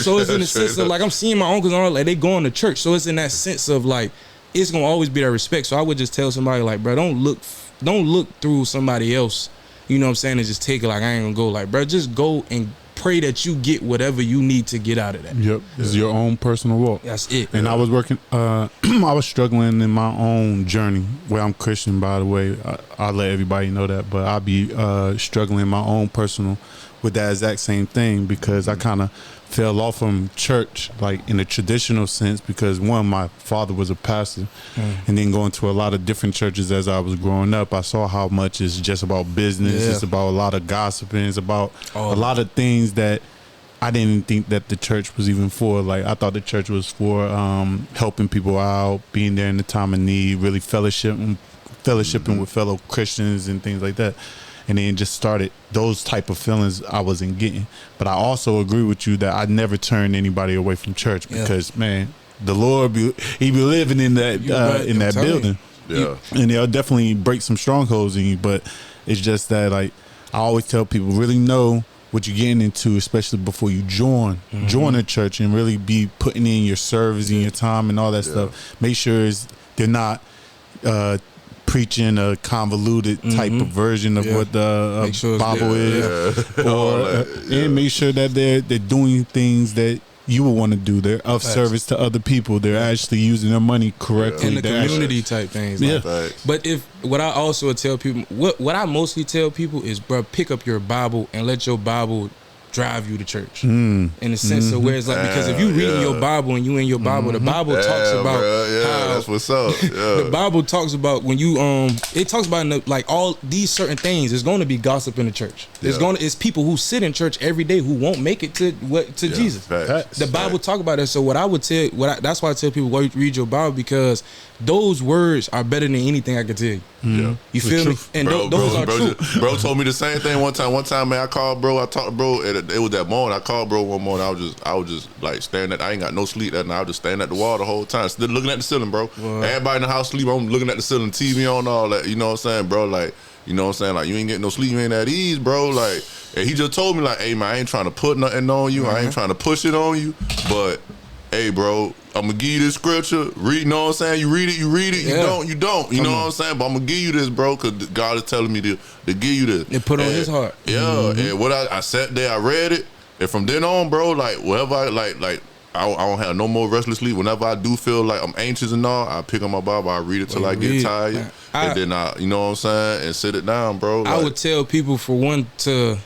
So it's in the sense of like I'm seeing my uncles and all like they going to church. So it's in that sense of like it's gonna always be that respect. So I would just tell somebody like, bro, don't look through somebody else, you know what I'm saying, and just take it like I ain't gonna go. Like, bro, just go and pray that you get whatever you need to get out of that.
Yep. It's your own personal walk.
That's it.
And I was working, I was struggling in my own journey where I'm Christian, by the way. I'll let everybody know that, but I'll be struggling in my own personal with that exact same thing because I kind of fell off from church, like in a traditional sense, because one, my father was a pastor, and then going to a lot of different churches as I was growing up, I saw how much it's just about business. It's about a lot of gossiping. It's about a lot of things that I didn't think that the church was even for. Like I thought the church was for helping people out, being there in the time of need, really fellowshipping with fellow Christians and things like that. And then just started those type of feelings I wasn't getting. But I also agree with you that I never turned anybody away from church because man, the Lord he be living in that building.
Yeah.
And they'll definitely break some strongholds in you. But it's just that like I always tell people, really know what you're getting into, especially before you join a church and really be putting in your service and your time and all that stuff. Make sure they're not preaching a convoluted type of version of what the Bible is, and make sure that they're doing things that you would want to do. They're of service to other people. They're actually using their money correctly.
In the community type things. But what I also tell people, what I mostly tell people is, bro, pick up your Bible and let your Bible drive you to church in the sense of where it's like, because if you reading your Bible and you in your Bible, the Bible talks about how
that's what's up.
The Bible talks about when you it talks about like all these certain things. There's going to be gossip in the church. It's people who sit in church every day who won't make it to Jesus. The Bible talk about that. So what I would tell, that's why I tell people, go read your Bible, because those words are better than anything I can tell you. You feel me? And those are true.
Bro told me the same thing one time, man. I called bro. I talked to bro. It was that morning. I called bro one morning. I was just like staring at. I ain't got no sleep that night. I was just staring at the wall the whole time, still looking at the ceiling, bro. Everybody in the house sleep. I'm looking at the ceiling, TV on, all that. You know what I'm saying, bro? Like, you know what I'm saying? Like, you ain't getting no sleep. You ain't at ease, bro. Like, and he just told me like, hey man, I ain't trying to put nothing on you. I ain't trying to push it on you, but hey, bro, I'm gonna give you this scripture. You know what I'm saying? You read it. You don't. You don't. You know what I'm saying? But I'm gonna give you this, bro, because God is telling me to give you this.
And put on his heart.
Yeah. And what I sat there, I read it, and from then on, bro, like wherever I I don't have no more restless sleep. Whenever I do feel like I'm anxious and all, I pick up my Bible, I read it till I get tired, and then I, you know what I'm saying, and sit it down, bro.
I would tell people for one to.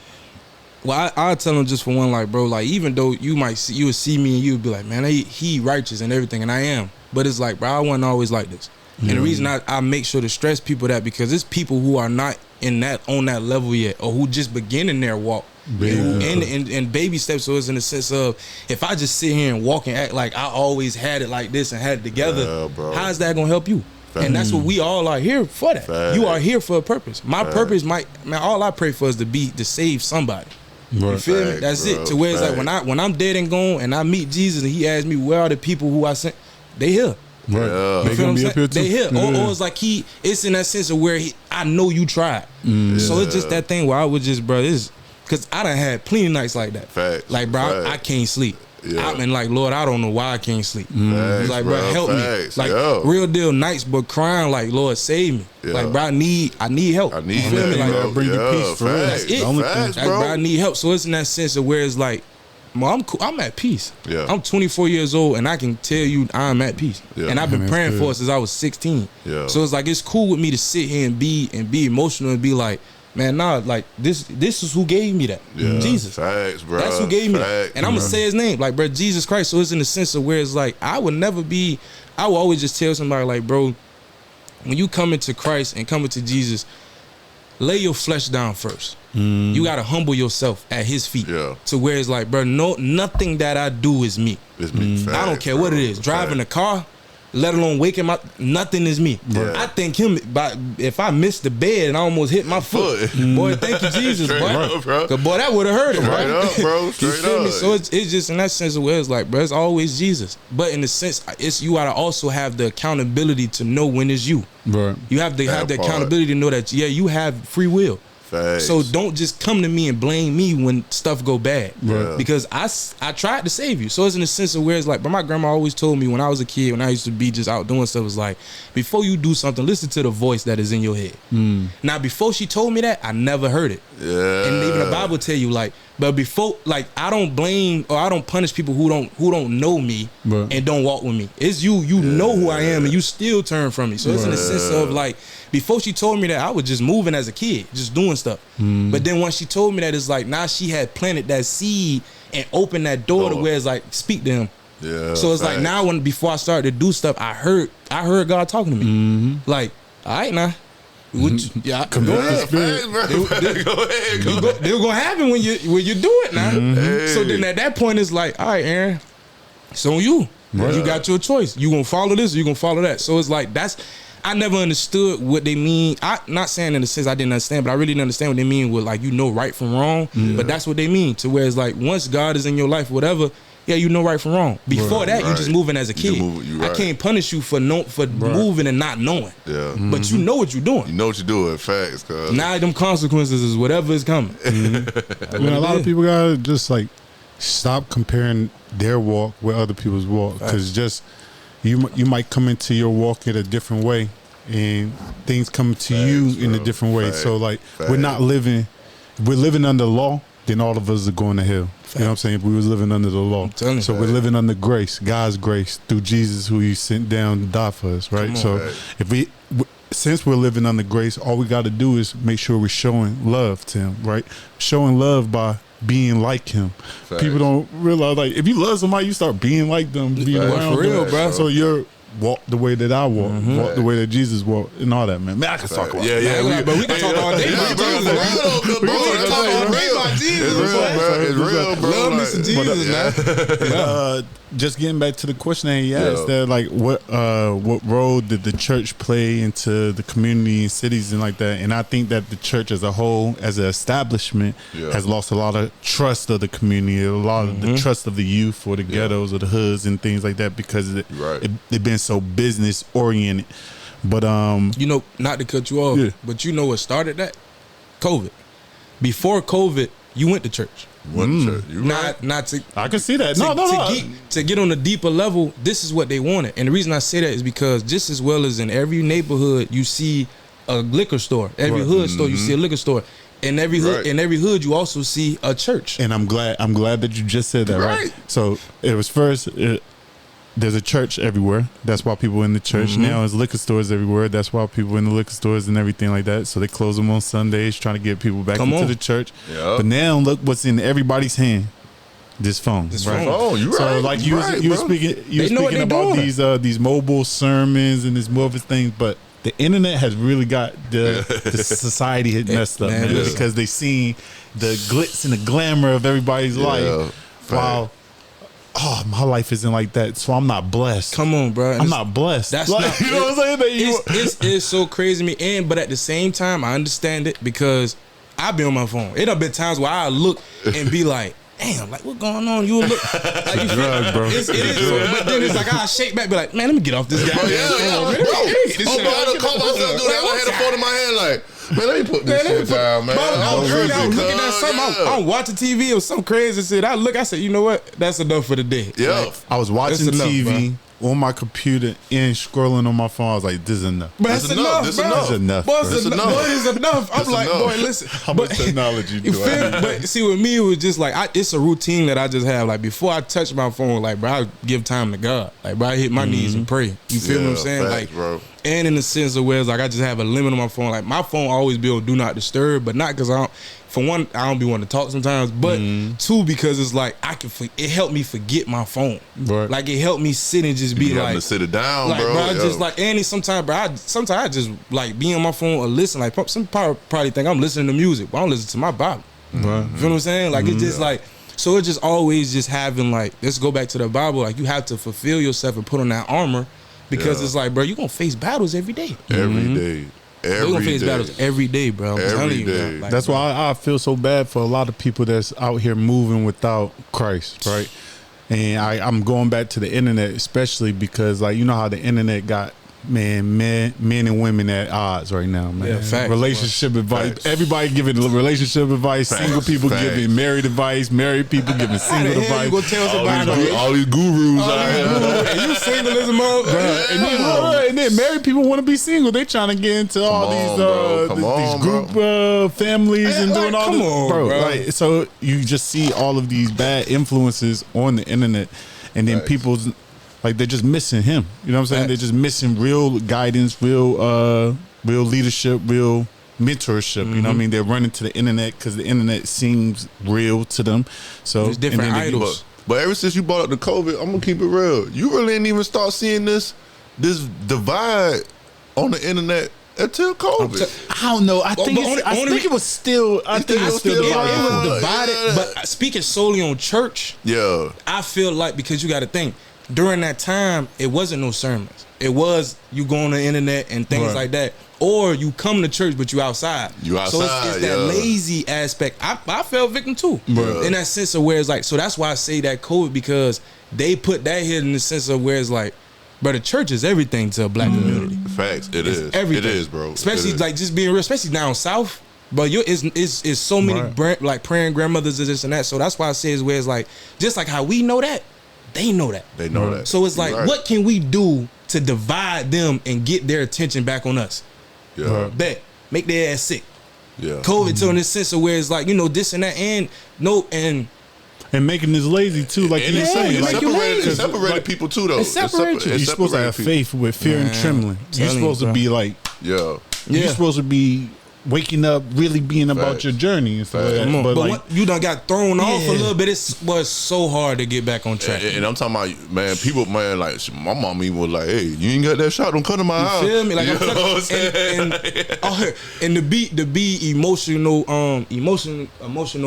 Well, I tell them just for one, like, bro, like, even though you would see me and you would be like, man, he righteous and everything, and I am. But it's like, bro, I wasn't always like this. And the reason I make sure to stress people that, because it's people who are not on that level yet, or who just beginning their walk. And baby steps. So it's in the sense of, if I just sit here and walk and act like I always had it like this and had it together, how is that going to help you? And that's what we all are here for. That you are here for a purpose. My purpose all I pray for is to save somebody. You feel me? That's it. To where it's like when I'm dead and gone and I meet Jesus and he asks me where are the people who I sent, they here.
Right.
Yeah.
They gonna be up here too.
They here. Or it's like it's in that sense of where I know you tried. So it's just that thing where I would just, bro, this, cause I done had plenty of nights like that.
Facts.
Like, bro, I can't sleep.
Yeah.
I mean, like, Lord, I don't know why I can't sleep.
Facts,
Like, bro, help
facts.
me. Like, real deal nights, but crying, like, Lord, save me.
Yeah.
Like, bro, I need help.
I need
you feel me? Like,
bring you peace for real.
That's
it.
Facts,
Like,
bro.
bro, I need help. So it's in that sense of where it's like, well, I'm cool. I'm at peace.
Yeah.
I'm 24 years old, and I can tell you I'm at peace.
Yeah.
And I've been
That's
praying
good.
for it since I was 16.
Yeah.
So it's like it's cool with me to sit here and be emotional and be like, man, nah, like this is who gave me that.
Yeah.
Jesus.
Facts, bro.
That's who gave me that.
Facts,
And I'm gonna say his name, like, bro, Jesus Christ. So it's in the sense of where it's like I will always just tell somebody like, bro, when you come into Christ and come into Jesus, lay your flesh down first. You gotta humble yourself at his feet.
Yeah.
To where it's like, bro, nothing that I do is me.
It's me. Facts,
I don't care what it is. Driving a car, let alone waking up, nothing is me.
Yeah.
I think him, but if I missed the bed and I almost hit my foot, boy, thank you, Jesus,
Straight
boy.
up, bro.
'Cause, boy, that would have hurt him,
Straight
right?
up, bro.
You
Straight
feel me?
up.
So it's just in that sense of where it's like, bro, it's always Jesus. But in the sense, it's you gotta also have the accountability to know when it's you.
Right.
You have to have the
part.
accountability to know that, yeah, you have free will.
Facts.
So don't just come to me and blame me when stuff go bad.
Right.
Because I tried to save you. So it's in the sense of where it's like, but my grandma always told me when I was a kid, when I used to be just out doing stuff, was like, before you do something, listen to the voice that is in your head. Now, before she told me that, I never heard it.
Yeah.
And even the Bible tell you, like, but before, like, I don't blame or I don't punish people who don't know me
Right.
and don't walk with me. It's you know who I am and you still turn from me. So it's in the sense of like, before she told me that, I was just moving as a kid, just doing stuff. But then once she told me that, it's like now she had planted that seed and opened that door to where it's like, speak to him.
Yeah.
So it's like now before I started to do stuff, I heard God talking to me. Like, all right now. Go ahead.
Facts, bro. Go ahead.
They're gonna happen when you do it now. So then at that point it's like, all right, Aaron, it's on you. You got your choice. You gonna follow this or you gonna follow that. So it's like I never understood what they mean. I not saying in the sense I didn't understand, but I really didn't understand what they mean with like right from wrong. But that's what they mean. To where it's like once God is in your life, whatever. Yeah, you know right from wrong. Before that, you just moving as a kid. I can't punish you for moving and not knowing.
Yeah.
But you know what you're doing.
You know what you're doing. Facts. Cause
Now them consequences is whatever is coming.
I mean, a lot of people gotta just like stop comparing their walk with other people's walk, because just you might come into your walk in a different way, and things come to you in a different way. So like we're living under law, then all of us are going to hell. You know what I'm saying? If we was living under the law. So we're living under grace, God's grace, through Jesus who he sent down to die for us, right? So if since we're living under grace, all we got to do is make sure we're showing love to him, right? Showing love by being like him. Facts. People don't realize, like, if you love somebody, you start being like them, being around
for real,
them.
bro.
So you're walk the way that I walk, walk the way that Jesus walked, and all that, man. Man, I can talk about
that. But we can talk all day about Jesus, bro.
It's real, bro.
Love me some Jesus, man.
Just getting back to the question that he asked, that like what role did the church play into the community and cities and like that? And I think that the church as a whole, as an establishment, has lost a lot of trust of the community, a lot of the trust of the youth or the ghettos or the hoods and things like that, because it been so business oriented. But
you know, not to cut you off, but you know what started that? COVID. Before COVID, you went to church. Not to.
I can see that.
To get on a deeper level, this is what they wanted, and the reason I say that is because just as well as in every neighborhood, you see a liquor store. Every hood store, you see a liquor store. In every hood, you also see a church.
And I'm glad that you just said that. Right. So it was first. There's a church everywhere. That's why people in the church. Now there's liquor stores everywhere. That's why people in the liquor stores and everything like that. So they close them on Sundays, trying to get people back into the church. Yep. But now look what's in everybody's hand. This phone.
Oh, you right.
So like you were speaking about these mobile sermons and these mobile things, but the internet has really got the society had messed up, man, because they seen the glitz and the glamour of everybody's life. Wow. Oh, my life isn't like that, so I'm not blessed.
Come on, bro.
I'm not blessed.
That's
like,
not,
you know what I'm saying?
It's so crazy to me, but at the same time, I understand it because I be on my phone. It done been times where I look and be like, damn, like what going on? You look like you
drug, bro.
It is, but then it's like I shake back, be like, man, let me get off this guy.
Bro, I caught myself doing that. I had a phone in my hand, like, man, let me put this shit down, man.
I was looking at something. I'm watching TV or some crazy shit. I said, you know what? That's enough for the day.
Yeah,
like,
I was watching TV. On my computer and scrolling on my phone, I was like, "This is enough.
But that's enough.
This is enough.
Boy, it's enough. I'm like, boy, listen.
How much technology do I have?
But see, with me, it was just like it's a routine that I just have. Like before I touch my phone, like bro, I give time to God. Like bro, I hit my knees and pray. You feel what I'm saying?
Facts,
like,
bro.
And in the sense of where it's like I just have a limit on my phone. Like my phone always be on do not disturb, but not because I don't. For one, I don't be wanting to talk sometimes, but two, because it's like it helped me forget my phone.
Right.
Like it helped me sit and just be like,
to sit it down,
like,
bro.
I just like, and sometimes, bro, I just like be on my phone or listen. Like some probably think I'm listening to music, but I don't listen to my Bible.
Right.
You feel what I'm saying? Like it's just like, so it's just always just having like, let's go back to the Bible. Like you have to fulfill yourself and put on that armor, because it's like, bro, you gonna face battles every day.
Every day.
You're gonna face battles every day, bro. I'm telling you, bro. Like,
that's why I feel so bad for a lot of people that's out here moving without Christ, right? And I'm going back to the internet, especially because, like, you know how the internet got men and women at odds right now, man.
Yeah, facts,
relationship advice.
Facts.
Everybody giving relationship advice.
Facts.
Single people giving married advice. Married people giving single advice.
You gonna tell somebody
all these gurus out here.
and you single as a motherfucker.
And then married people want to be single. They trying to get into all these group families and doing all this, bro. Like, so you just see all of these bad influences on the internet, and then people's like they're just missing him. You know what I'm saying? They're just missing real guidance, real leadership, real mentorship. You know what I mean? They're running to the internet because the internet seems real to them. So
there's different idols.
But ever since you brought up the COVID, I'm gonna keep it real. You really didn't even start seeing this divide on the internet until COVID.
I don't know. I think it was still. I think it was still divided.
It was divided. But speaking solely on church, I feel like, because you got to think, during that time, it wasn't no sermons. It was you go on the internet and things like that. Or you come to church, but you outside. So it's that lazy aspect. I fell victim too. In that sense of where it's like, so that's why I say that COVID, because they put that here in the sense of where it's like, bro, the church is everything to a black community.
Facts. It's
everything.
It is, bro.
Especially like just being real, especially down south. But it's so many like praying grandmothers and this and that. So that's why I say is where it's like, just like how we know that, they know that.
They know that.
So it's like, what can we do to divide them and get their attention back on us? Bet. Make their ass sick. COVID too, in this sense of where it's like, you know, this and that, and making this lazy too, like you saying.
It separated people too, though.
It separates you.
You're supposed to have faith with fear and trembling. You're supposed to be like, you're supposed to be waking up, really being about your journey and stuff like that.
But like, you done got thrown off a little bit. It was so hard to get back on track.
And I'm talking about, man, people, man, like my mom even was like, "Hey, you ain't got that shot? Don't come to my house."
You feel me? Like,
you
know what I'm saying? And to be emotional,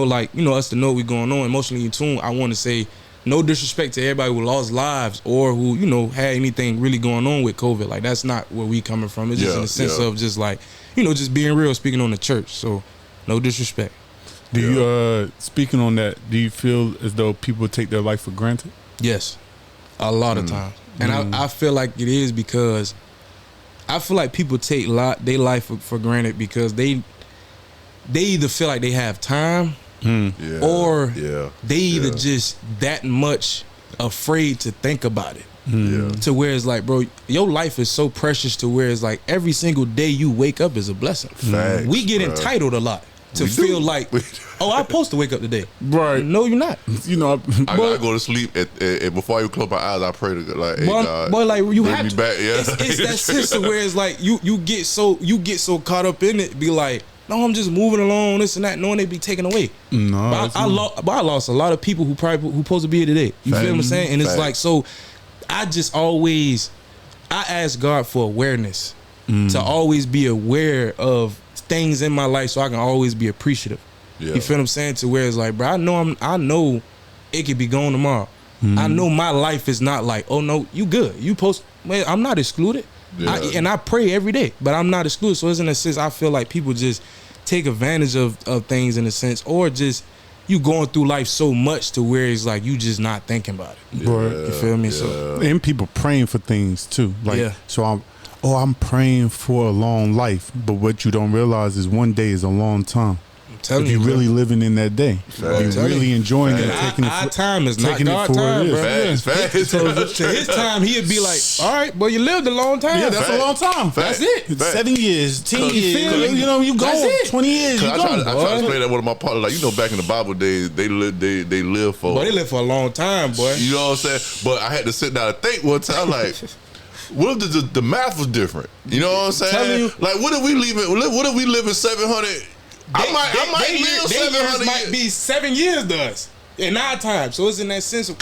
like, you know, us to know what's going on, emotionally in tune. I want to say, no disrespect to everybody who lost lives or who, you know, had anything really going on with COVID. Like, that's not where we coming from. It's just in the sense of just like, you know, just being real, speaking on the church. So, no disrespect.
Do you, speaking on that, do you feel as though people take their life for granted?
Yes, a lot of times. And I feel like it is because I feel like people take their life for granted because they either feel like they have time or they either just that much afraid to think about it. To where it's like, bro, your life is so precious to where it's like every single day you wake up is a blessing.
Facts,
we get entitled a lot to feel like, oh, I'm supposed to wake up today.
Right.
No, you're not.
You know,
I gotta go to sleep and before I even close my eyes, I pray to God, like, hey, God,
boy, like you have
me
to.
back.
It's that sense of where it's like you get so caught up in it, be like, no, I'm just moving along, this and that, knowing they be taken away.
No,
but I lost a lot of people who supposed to be here today. You feel what I'm saying? And it's like, so I just always, I ask God for awareness to always be aware of things in my life so I can always be appreciative. You feel what I'm saying? To where it's like, bro, I know it could be gone tomorrow. I know my life is not like, oh no, you good. Man, I'm not excluded. And I pray every day, but I'm not excluded. So it's in a sense, I feel like people just take advantage of things in a sense, or just you going through life so much to where it's like you just not thinking about it.
Yeah,
you feel me?
Yeah.
So
and people praying for things too. Like so I'm praying for a long life, but what you don't realize is one day is a long time. If you're really living in that day, you're really enjoying it, taking it.
Our time is not God's time, bro.
Facts.
So to his time, he'd be like, "All right, well, you lived a long time.
Yeah, that's a long time.
That's it.
7 years, 10 years.
me?
You know, you go 20 years. You
I try to explain that to one of my partners. Like, you know, back in the Bible days, they live for.
Boy, they live for a long time, boy.
You know what I'm saying? But I had to sit down and think one time, like. What if the math was different? You know what I'm saying? Like, what if we live in 700? I might live 700
might be 7 years to us in our time. So it's in that sense of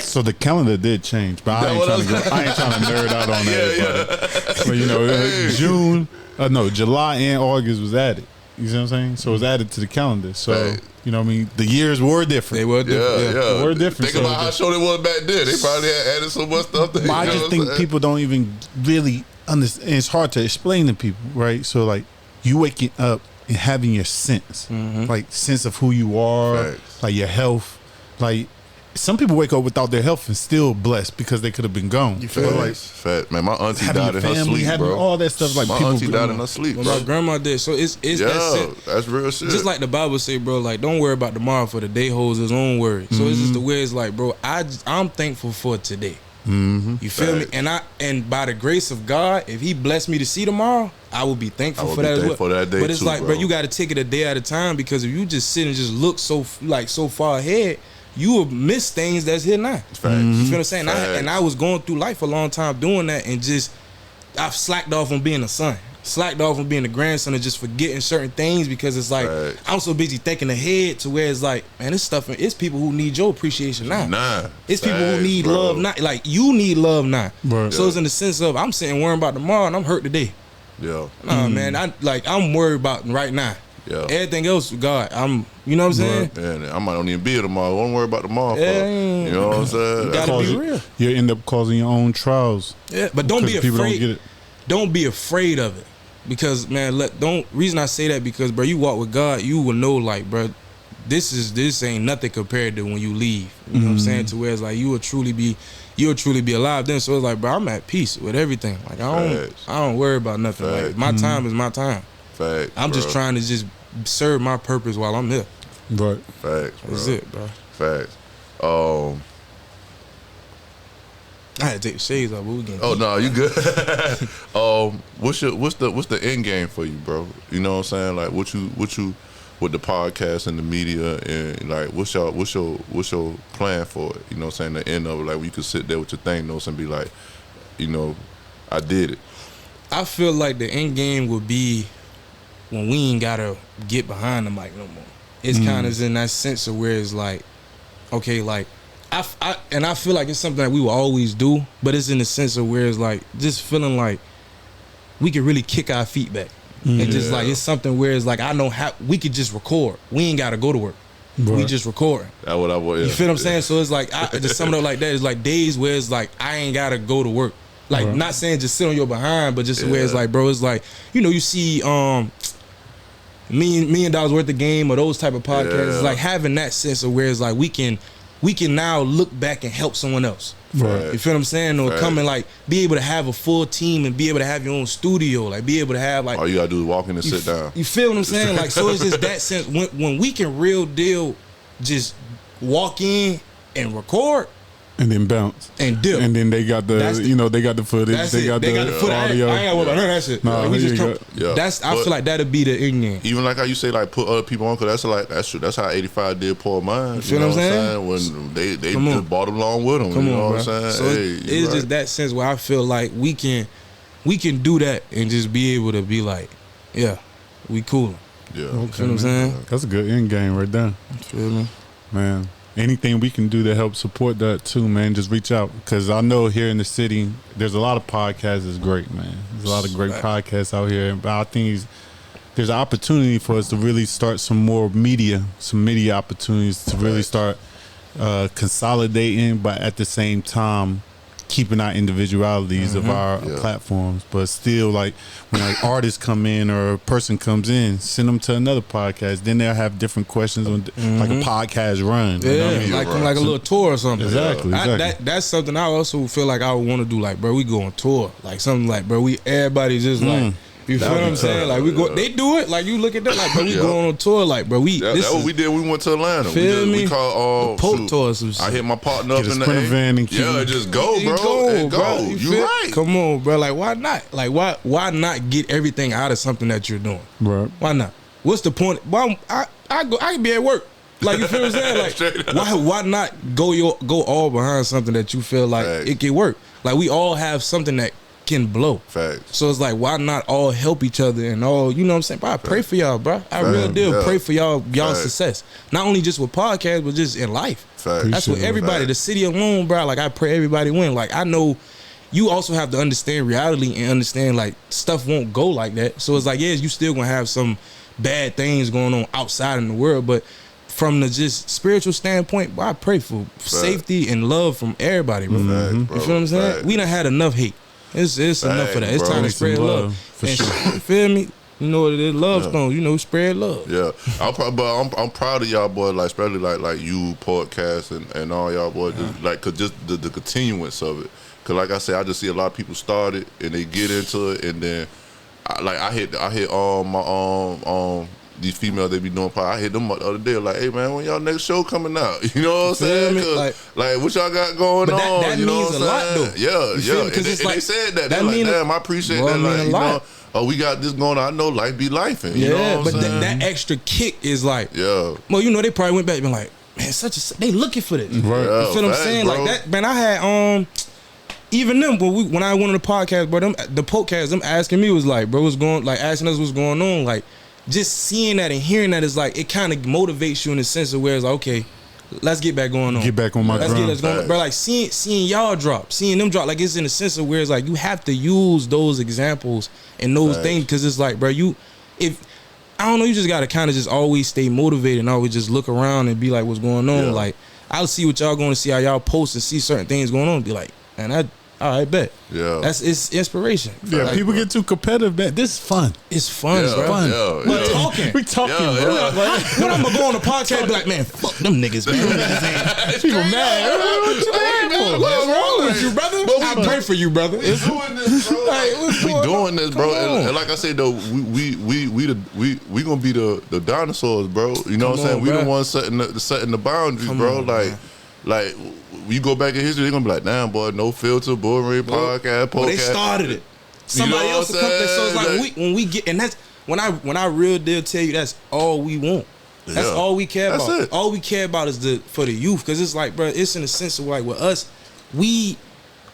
so the calendar did change, but I ain't trying to nerd out on that. But you know, July and August was added. You see what I'm saying? So it was added to the calendar. So you know what I mean? The years were different.
They were different.
Yeah.
They were different.
Think about how short it was back then. They probably had added so much stuff.
But I just think people don't even really understand. It's hard to explain to people, right? So like you waking up and having your sense, like sense of who you are, like your health. Like some people wake up without their health and still blessed because they could have been gone.
You feel like fat man? My auntie died in her sleep, bro.
All that stuff, like
my
people
auntie died in her sleep, bro.
My grandma did. So it's
that's real shit.
Just like the Bible say, bro. Like don't worry about tomorrow, for the day holds his own worry. So it's just the way it's like, bro. I'm thankful for today. You feel me? And by the grace of God, if He blessed me to see tomorrow, I will be thankful for that as well. But it's like, bro, you got to take it a day at a time, because if you just sit and just look so far ahead, you will miss things that's here now. You feel what I'm saying? I was going through life a long time doing that, and just I've slacked off on being a son, slacked off on being a grandson, and just forgetting certain things, because it's like I'm so busy thinking ahead to where it's like, man, it's people who need your appreciation now. It's people who need love now. Like you need love now. So it's in the sense of I'm sitting worrying about tomorrow and I'm hurt today. Nah, man, I'm worried about right now. Everything else, God, you know what I'm saying?
I might not even be here tomorrow. Don't worry about tomorrow. You know what I'm saying?
You gotta be real.
You end up causing your own trials.
But don't be afraid.
Don't get it.
Don't be afraid of it, because man, reason I say that, because bro, you walk with God, you will know, like, bro, this ain't nothing compared to when you leave. You know what I'm saying? To where it's like you'll truly be alive then. So it's like, bro, I'm at peace with everything. Like I don't worry about nothing. Like my time is my time. I'm just trying to just serve my purpose while I'm here.
Right.
Facts, bro.
That's it, bro.
Facts.
I had to take the shades off, but we can.
Oh no, you good. What's the end game for you, bro? You know what I'm saying? Like what you with the podcast and the media, and like what's your plan for it? You know what I'm saying? The end of it, like where you could sit there with your thing notes and be like, you know, I did it. I
feel like the end game would be when we ain't gotta get behind the mic no more. It's kind of in that sense of where it's like, okay, like I feel like it's something that we will always do, but it's in the sense of where it's like just feeling like we could really kick our feet back. And just like it's something where it's like I know how we could just record. We ain't gotta go to work. We just record.
That's what I want.
You feel what I'm saying? So it's like just something like that. It's like days where it's like I ain't gotta go to work. Like not saying just sit on your behind, but just where it's like, bro, it's like, you know, you see million dollars worth of game or those type of podcasts. It's like having that sense of where it's like we can now look back and help someone else. You feel what I'm saying? Or come and like be able to have a full team and be able to have your own studio, like be able to have like
all you gotta do is walk in and sit down.
You feel what I'm saying? Like so it's just that sense when we can real deal just walk in and record.
And then bounce
and dip,
and then they got the they got the footage, they got the
footage.
Audio.
I ain't got worry about none of that shit.
Nah,
we just I feel like that'll be the end game.
Even like how you say like put other people on, cause that's true. That's how 85 did Paul Mine.
You feel what I'm saying?
When they just brought him along with them. You know what I'm saying?
So it's just that sense where I feel like we can do that and just be able to be like, yeah, we cool.
Yeah,
you feel what I'm saying?
That's a good end game right there.
You feel me,
man? Anything we can do to help support that too, man, just reach out. Because I know here in the city, there's a lot of podcasts that's great, man. There's a lot of great podcasts out here. But I think there's an opportunity for us to really start some media opportunities to really start consolidating, but at the same time, keeping our individualities of our platforms, but still, like when like artists come in or a person comes in, send them to another podcast. Then they'll have different questions on like a podcast run.
Yeah,
you know what I mean?
like a little tour or something.
Exactly.
That's something I also feel like I would want to do. Like, bro, we go on tour. Like something like, bro, everybody just like. You feel what I'm saying? Like we go, they do it. Like you look at that, like bro, we go on tour. Like bro,
that's what we did. We went to Atlanta.
We
called
Pope tour.
I hit my partner up in the
van and
just go, bro. Go. You right?
Come on, bro. Like why not? Like why not get everything out of something that you're doing?
Right.
Why not? What's the point? Why I can be at work. Like you feel what I'm saying? Like why not go all behind something that you feel like it can work? Like we all have something that can blow.
Facts.
So it's like, why not all help each other and all, you know what I'm saying? Bro, I pray for y'all, bro. I really do pray for y'all success. Not only just with podcasts, but just in life.
Facts.
That's what everybody, the city alone, bro. Like I pray everybody win. Like I know you also have to understand reality and understand like stuff won't go like that. So it's like, yes, you still gonna have some bad things going on outside in the world, but from the just spiritual standpoint, bro, I pray for safety and love from everybody, bro.
Bro.
You feel what I'm saying? We done had enough hate. It's enough for that. It's time to spread love.
For
and
sure.
you feel me? You know what it is? Love stone. You know, spread love.
Yeah, I'm proud of y'all boys. Like especially like you podcast and all y'all boys. Just, like cause just the continuance of it. Cause like I said, I just see a lot of people start it and they get into it and then I hit my these females they be doing. I hit them the other day like, hey man, when y'all next show coming out? You know what I'm saying? Like what y'all got going on?
That
you know
means
what
a lot though.
Yeah.
Because
and they said that. They're like, damn, I appreciate that. Like, you know, oh, we got this going on. I know life be lifing. You know what I'm saying?
That extra kick is like, well, you know, they probably went back and been like, man, they looking for this.
Right.
You feel what I'm saying? Bro. Like that, man. I had even them when I went on the podcast, bro. The podcast, them asking me was like, bro, what's going? Like asking us what's going on, like. Just seeing that and hearing that is like it kind of motivates you in the sense of where it's like, okay, let's get back going on.
Get back on my grind.
Let's go, bro. Like seeing y'all drop, seeing them drop, like it's in the sense of where it's like you have to use those examples and those things because it's like, bro, if I don't know, you just gotta kind of just always stay motivated and always just look around and be like, what's going on? Like I'll see what y'all going to see, how y'all post and see certain things going on and be like, man, all right, bet.
Yeah.
It's inspiration.
Yeah,
like,
people get too competitive, man. This is fun.
It's fun, bro.
Fun.
We're talking.
We talking, bro.
When I'm gonna go on the podcast and be like, man, fuck them niggas, man. Them niggas ain't. People mad. What you mad for? What's wrong with you, brother? I pray for you, brother.
We doing this, bro. We doing this, bro. And like I said, though, we gonna be the dinosaurs, bro. You know what I'm saying? We the ones setting the boundaries, bro. Like you go back in history, they're gonna be like, damn, boy, no filter, Bullring podcast.
Well, they started it. Somebody else will come there. So it's like when we get, and that's when I real deal tell you that's all we want. That's all we care about.
It.
All we care about is for the youth, because it's like, bro, it's in the sense of like with us, we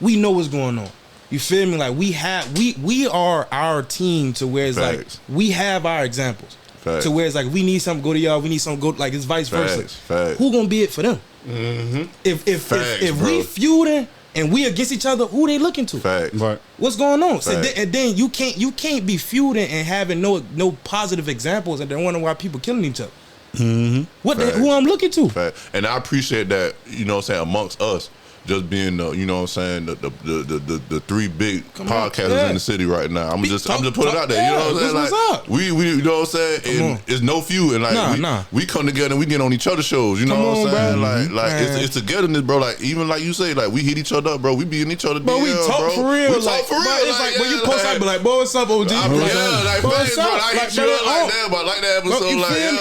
know what's going on. You feel me? Like we are our team to where it's like we have our examples.
Facts.
To where it's like we need something, go to y'all. We need something, go, like it's vice versa.
Facts.
Who gonna be it for them?
Mm-hmm.
If we feuding and we against each other, who they looking to?
Facts.
Right.
What's going on? So and then you can't be feuding and having no positive examples and then wondering why people killing each other.
Mm-hmm.
Who I'm looking to?
Facts. And I appreciate that, you know what I'm saying, amongst us. Just being the, you know what I'm saying, the three big podcasters in the city right now. I'm just put it out there. You know what I'm saying? Like we you know what I'm saying? And it's no few and like we come together and we get on each other's shows. You know what I'm saying? Like it's togetherness, bro. Like even like you say, like we hit each other up, bro. We be in each other.
Bro, we talk for real.
We talk for real.
It's like when you post out, be like, boy, what's up, OG?
Like what's up? I hit you up like that, but like that episode, like you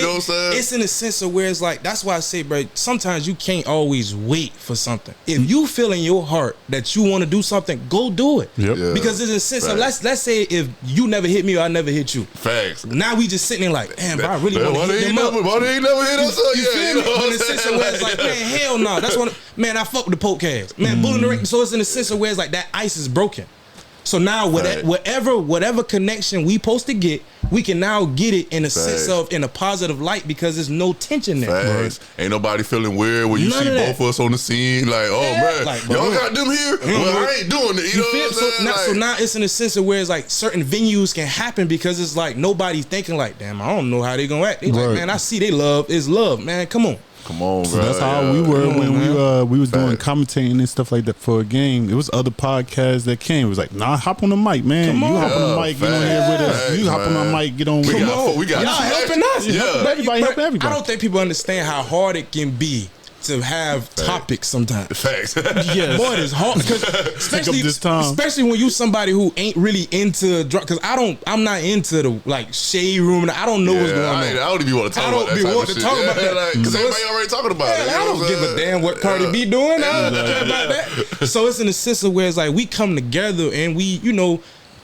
know what I'm saying?
It's in a sense of where it's like that's why I say, bro. Sometimes you can't always wait for something. If you feel in your heart that you want to do something, go do it.
Yep.
Yeah.
Because there's a sense of let's say if you never hit me or I never hit you.
Facts.
Now we just sitting there like, damn, bro, I really want to hit them up.
Why they ain't never hit us up
You
yet?
feel me? But in the sense of where it's like, man, hell no. That's what, man, I fuck with the podcast. Man, Bullring the Record. So it's in the sense of where it's like that ice is broken. So now whatever connection we supposed to get, we can now get it in a sense of in a positive light because there's no tension there.
Facts. Ain't nobody feeling weird when you see both of us on the scene. Like, oh man, like, y'all got them here. Well, I ain't doing it. You know what I'm saying?
So now it's in a sense of where it's like certain venues can happen because it's like nobody's thinking like, damn, I don't know how they gonna act. They like, man, I see they love is love, man. Come on.
Come on,
So
bro.
that's how we were when we was doing commentating and stuff like that for a game. It was other podcasts that came. It was like, nah, hop on the mic, man.
Come on.
You hop on the mic, get on here with us. You hop on the mic, get on with us.
We got
y'all helping us.
Yeah.
Everybody helping everybody.
I don't think people understand how hard it can be to have topics sometimes.
Facts.
Yes.
Boy, it's hard because especially when you somebody who ain't really into drunk. Because I'm not into the like shade room, and I don't know what's going on.
I don't even want to talk about that type of shit. Because everybody already talking about it.
I don't give a damn what Cardi B doing. I don't care about that. So it's in the system where it's like we come together and we,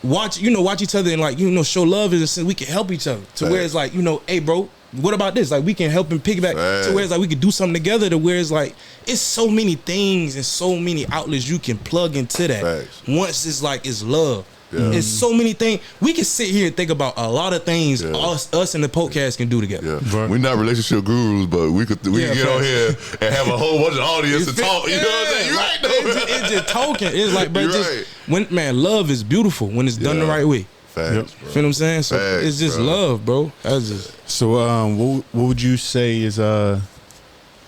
watch each other and like show love in the sense we can help each other to where it's like hey bro, what about this? Like we can help and piggyback to where it's like we can do something together to where it's like it's so many things and so many outlets you can plug into that. Once it's like it's love. It's so many things we can sit here and think about a lot of things us and the podcast can do together.
We're not relationship gurus, but we can get on here and have a whole bunch of audience to talk. You know what I'm saying? You're right though.
It's just talking. It's like bro, when love is beautiful when it's done the right way.
Facts,
bro. Feel what I'm saying? So it's just love, bro. That's just.
So what would you say is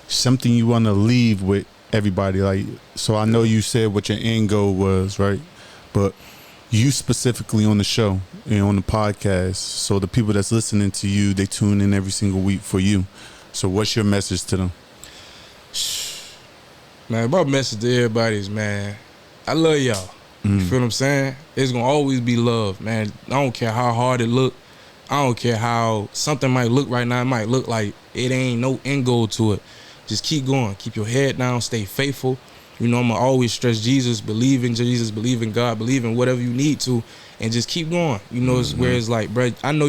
something you want to leave with everybody? Like, so I know you said what your end goal was, right? But you specifically on the show and on the podcast, so the people that's listening to you, they tune in every single week for you. So what's your message to them?
Man, my message to everybody is, man, I love y'all. You feel what I'm saying? It's gonna always be love, man. I don't care how hard it look. I don't care how something might look right now. It might look like it ain't no end goal to it. Just keep going. Keep your head down. Stay faithful. I'm gonna always stress Jesus. Believe in Jesus. Believe in God. Believe in whatever you need to, and just keep going. It's where it's like, bro. I know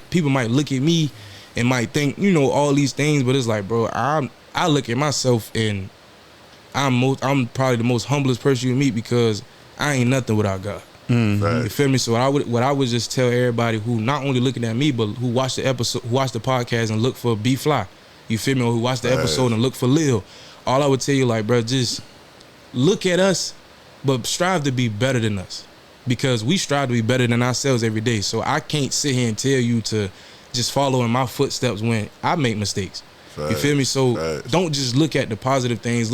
people might look at me and might think, all these things, but it's like, bro, I look at myself and I'm probably the most humblest person you meet because I ain't nothing without God. You feel me? So what I would just tell everybody who not only looking at me, but who watch the episode, who watch the podcast and look for B Fly, you feel me? Or who watch the episode and look for Lil. All I would tell you, like, bro, just look at us, but strive to be better than us, because we strive to be better than ourselves every day. So I can't sit here and tell you to just follow in my footsteps when I make mistakes. You feel me? So don't just look at the positive things.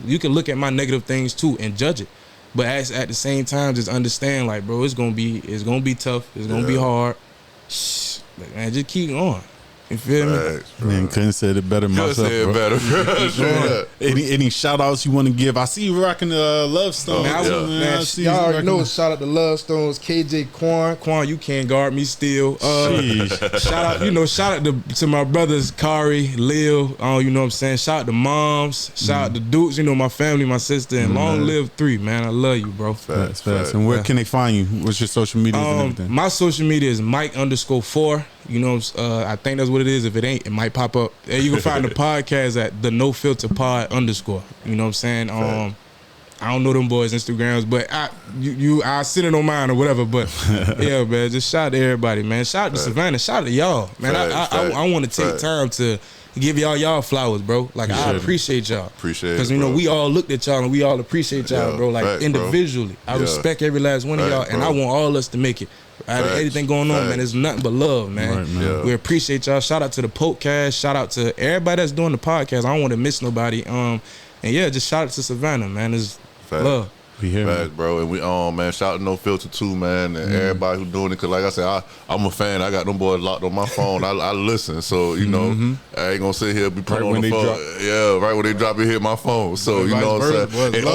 You can look at my negative things too and judge it. But at the same time, just understand, like, bro, it's gonna be tough. It's gonna be hard. Man, just keep going. You feel me?
Man, couldn't say it better myself.
Couldn't say it better.
Any shout outs you want to give? I see you rocking the Love Stones.
Y'all already know. Shout out to Love Stones, KJ Quan, you can't guard me still. Shout out to my brothers Kari, Lil. You know what I'm saying? Shout out to moms. Shout out to Dukes. My family, my sister, and long live 3, man. I love you, bro.
Facts. And where can they find you? What's your social media and everything? My
social media is Mike_4. I think that's what it is. If it ain't, it might pop up. And you can find the podcast at the No Filter Pod _. You know what I'm saying? I don't know them boys' Instagrams, but I send it on mine or whatever. But yeah, man, just shout out to everybody, man. Shout out to Savannah. Shout out to y'all, man. I want to take time to give y'all flowers, bro. Like, I appreciate y'all. Because we all looked at y'all and we all appreciate y'all, bro. Like, individually, I respect every last one of y'all, and I want all us to make it. Out of everything going on, man, it's nothing but love, man. Right, man. We appreciate y'all. Shout out to the podcast. Shout out to everybody that's doing the podcast. I don't want to miss nobody. And yeah, just shout out to Savannah, man. It's love.
We here, man, bro. And we man, shout out to No Filter too, man, and everybody who doing it. Cause like I said, I'm a fan. I got them boys locked on my phone. I listen, so I ain't gonna sit here and be putting on the phone. Right when they drop it, hit my phone. So you know what I'm saying. And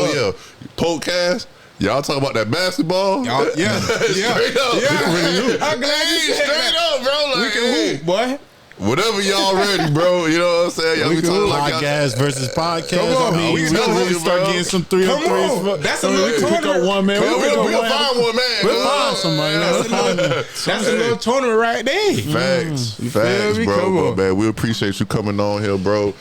podcast. Y'all talk about that basketball?
Straight up.
I'm glad you said straight up, bro. Like,
we can hoop, boy.
Whatever y'all ready, bro. You know what I'm saying? Y'all be talking like
podcast versus podcast.
Come on,
we really start getting some 3-on-3s.
That's a little
pick up one man.
We'll find one man.
We'll find somebody.
That's a little tournament right there.
Facts, bro. Man, we appreciate you coming on here, bro.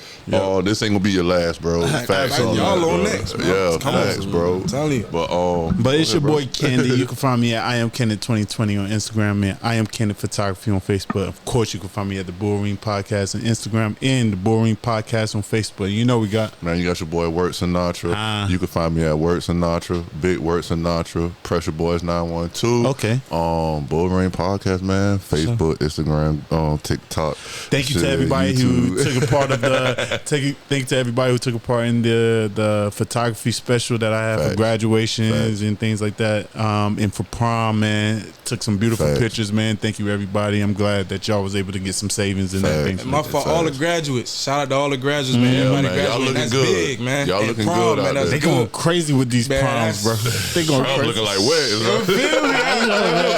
This ain't gonna be your last, bro. Facts on
y'all on next, bro.
Yeah, facts, bro.
I'm telling you.
But
it's your boy Candy. You can find me at I am Kenneth 2020 on Instagram, man. I am Kenneth Photography on Facebook. Of course, you can find me at the Bullring Podcast on Instagram and the Bullring Podcast on Facebook. You know we got
you got your boy Word Sinatra. You can find me at Word Sinatra, Big Word Sinatra, Pressure Boys 912.
Okay.
Bullring Podcast, man. Facebook, Instagram, TikTok.
Thank you to everybody who took a part of the Thank to everybody who took a part in the photography special that I had for graduations and things like that. And for prom, man, took some beautiful pictures, man. Thank you, everybody. I'm glad that y'all was able to get some savings in that thing.
And for all the graduates, shout out to all the graduates, man. Everybody graduating, that's good. Big, man.
Y'all looking good out there.
They going crazy with these proms, bro. They going crazy.
Looking like wet.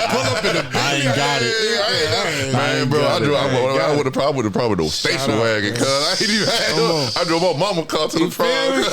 Pull up in the
I ain't got it.
Man, bro, I would have probably the station wagon, cuz I ain't even had I drove my mama car to the prom.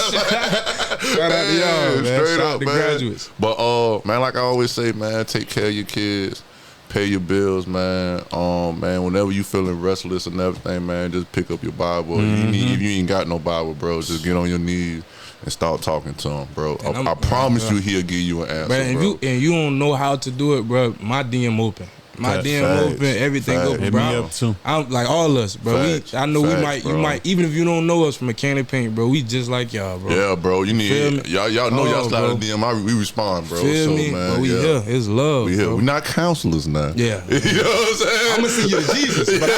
Shout out to y'all, man.
Straight
Shout
up,
out to
man.
Graduates.
But man, like I always say, man, take care of your kids, pay your bills, man. Man, whenever you feeling restless and everything, man, just pick up your Bible. If you ain't got no Bible, bro, just get on your knees and start talking to him, bro. I promise you, he'll give you an answer,
man,
bro.
And you don't know how to do it, bro. My DM open. My DM open, everything open, bro.
Hit me up too.
I'm like all us, bro. I know we might,
bro.
you might, even if you don't know us from Mechanic Paint, bro. We just like y'all, bro.
Yeah, bro. You need y'all know y'all slide a DM. We respond, bro.
Feel me?
Man,
but we here. It's love.
We here.
Bro.
We're not counselors now.
Yeah.
You know what I'm saying?
I'm gonna see you to Jesus, but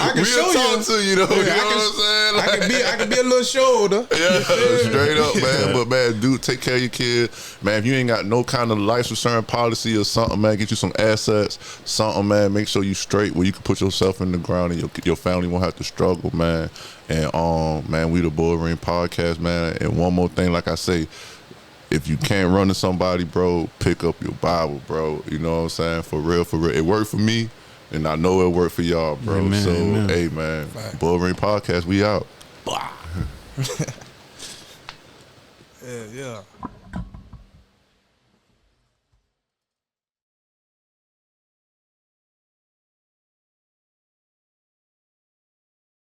I can show
talk to you, though. You know what I'm saying? Like,
I can be a little shoulder.
Yeah, straight up, man. But man, dude, take care of your kids, man. If you ain't got no kind of life insurance policy or something, man, get you some assets, something, man. Make sure you straight where you can put yourself in the ground and your family won't have to struggle, man. And man, we the Bullring podcast, man. And one more thing, like I say, if you can't run to somebody, bro, pick up your Bible, bro. You know what I'm saying? For real, for real. It worked for me, and I know it worked for y'all, bro.
Amen,
so,
amen.
Hey, man, Bullring podcast, we out.
Yeah.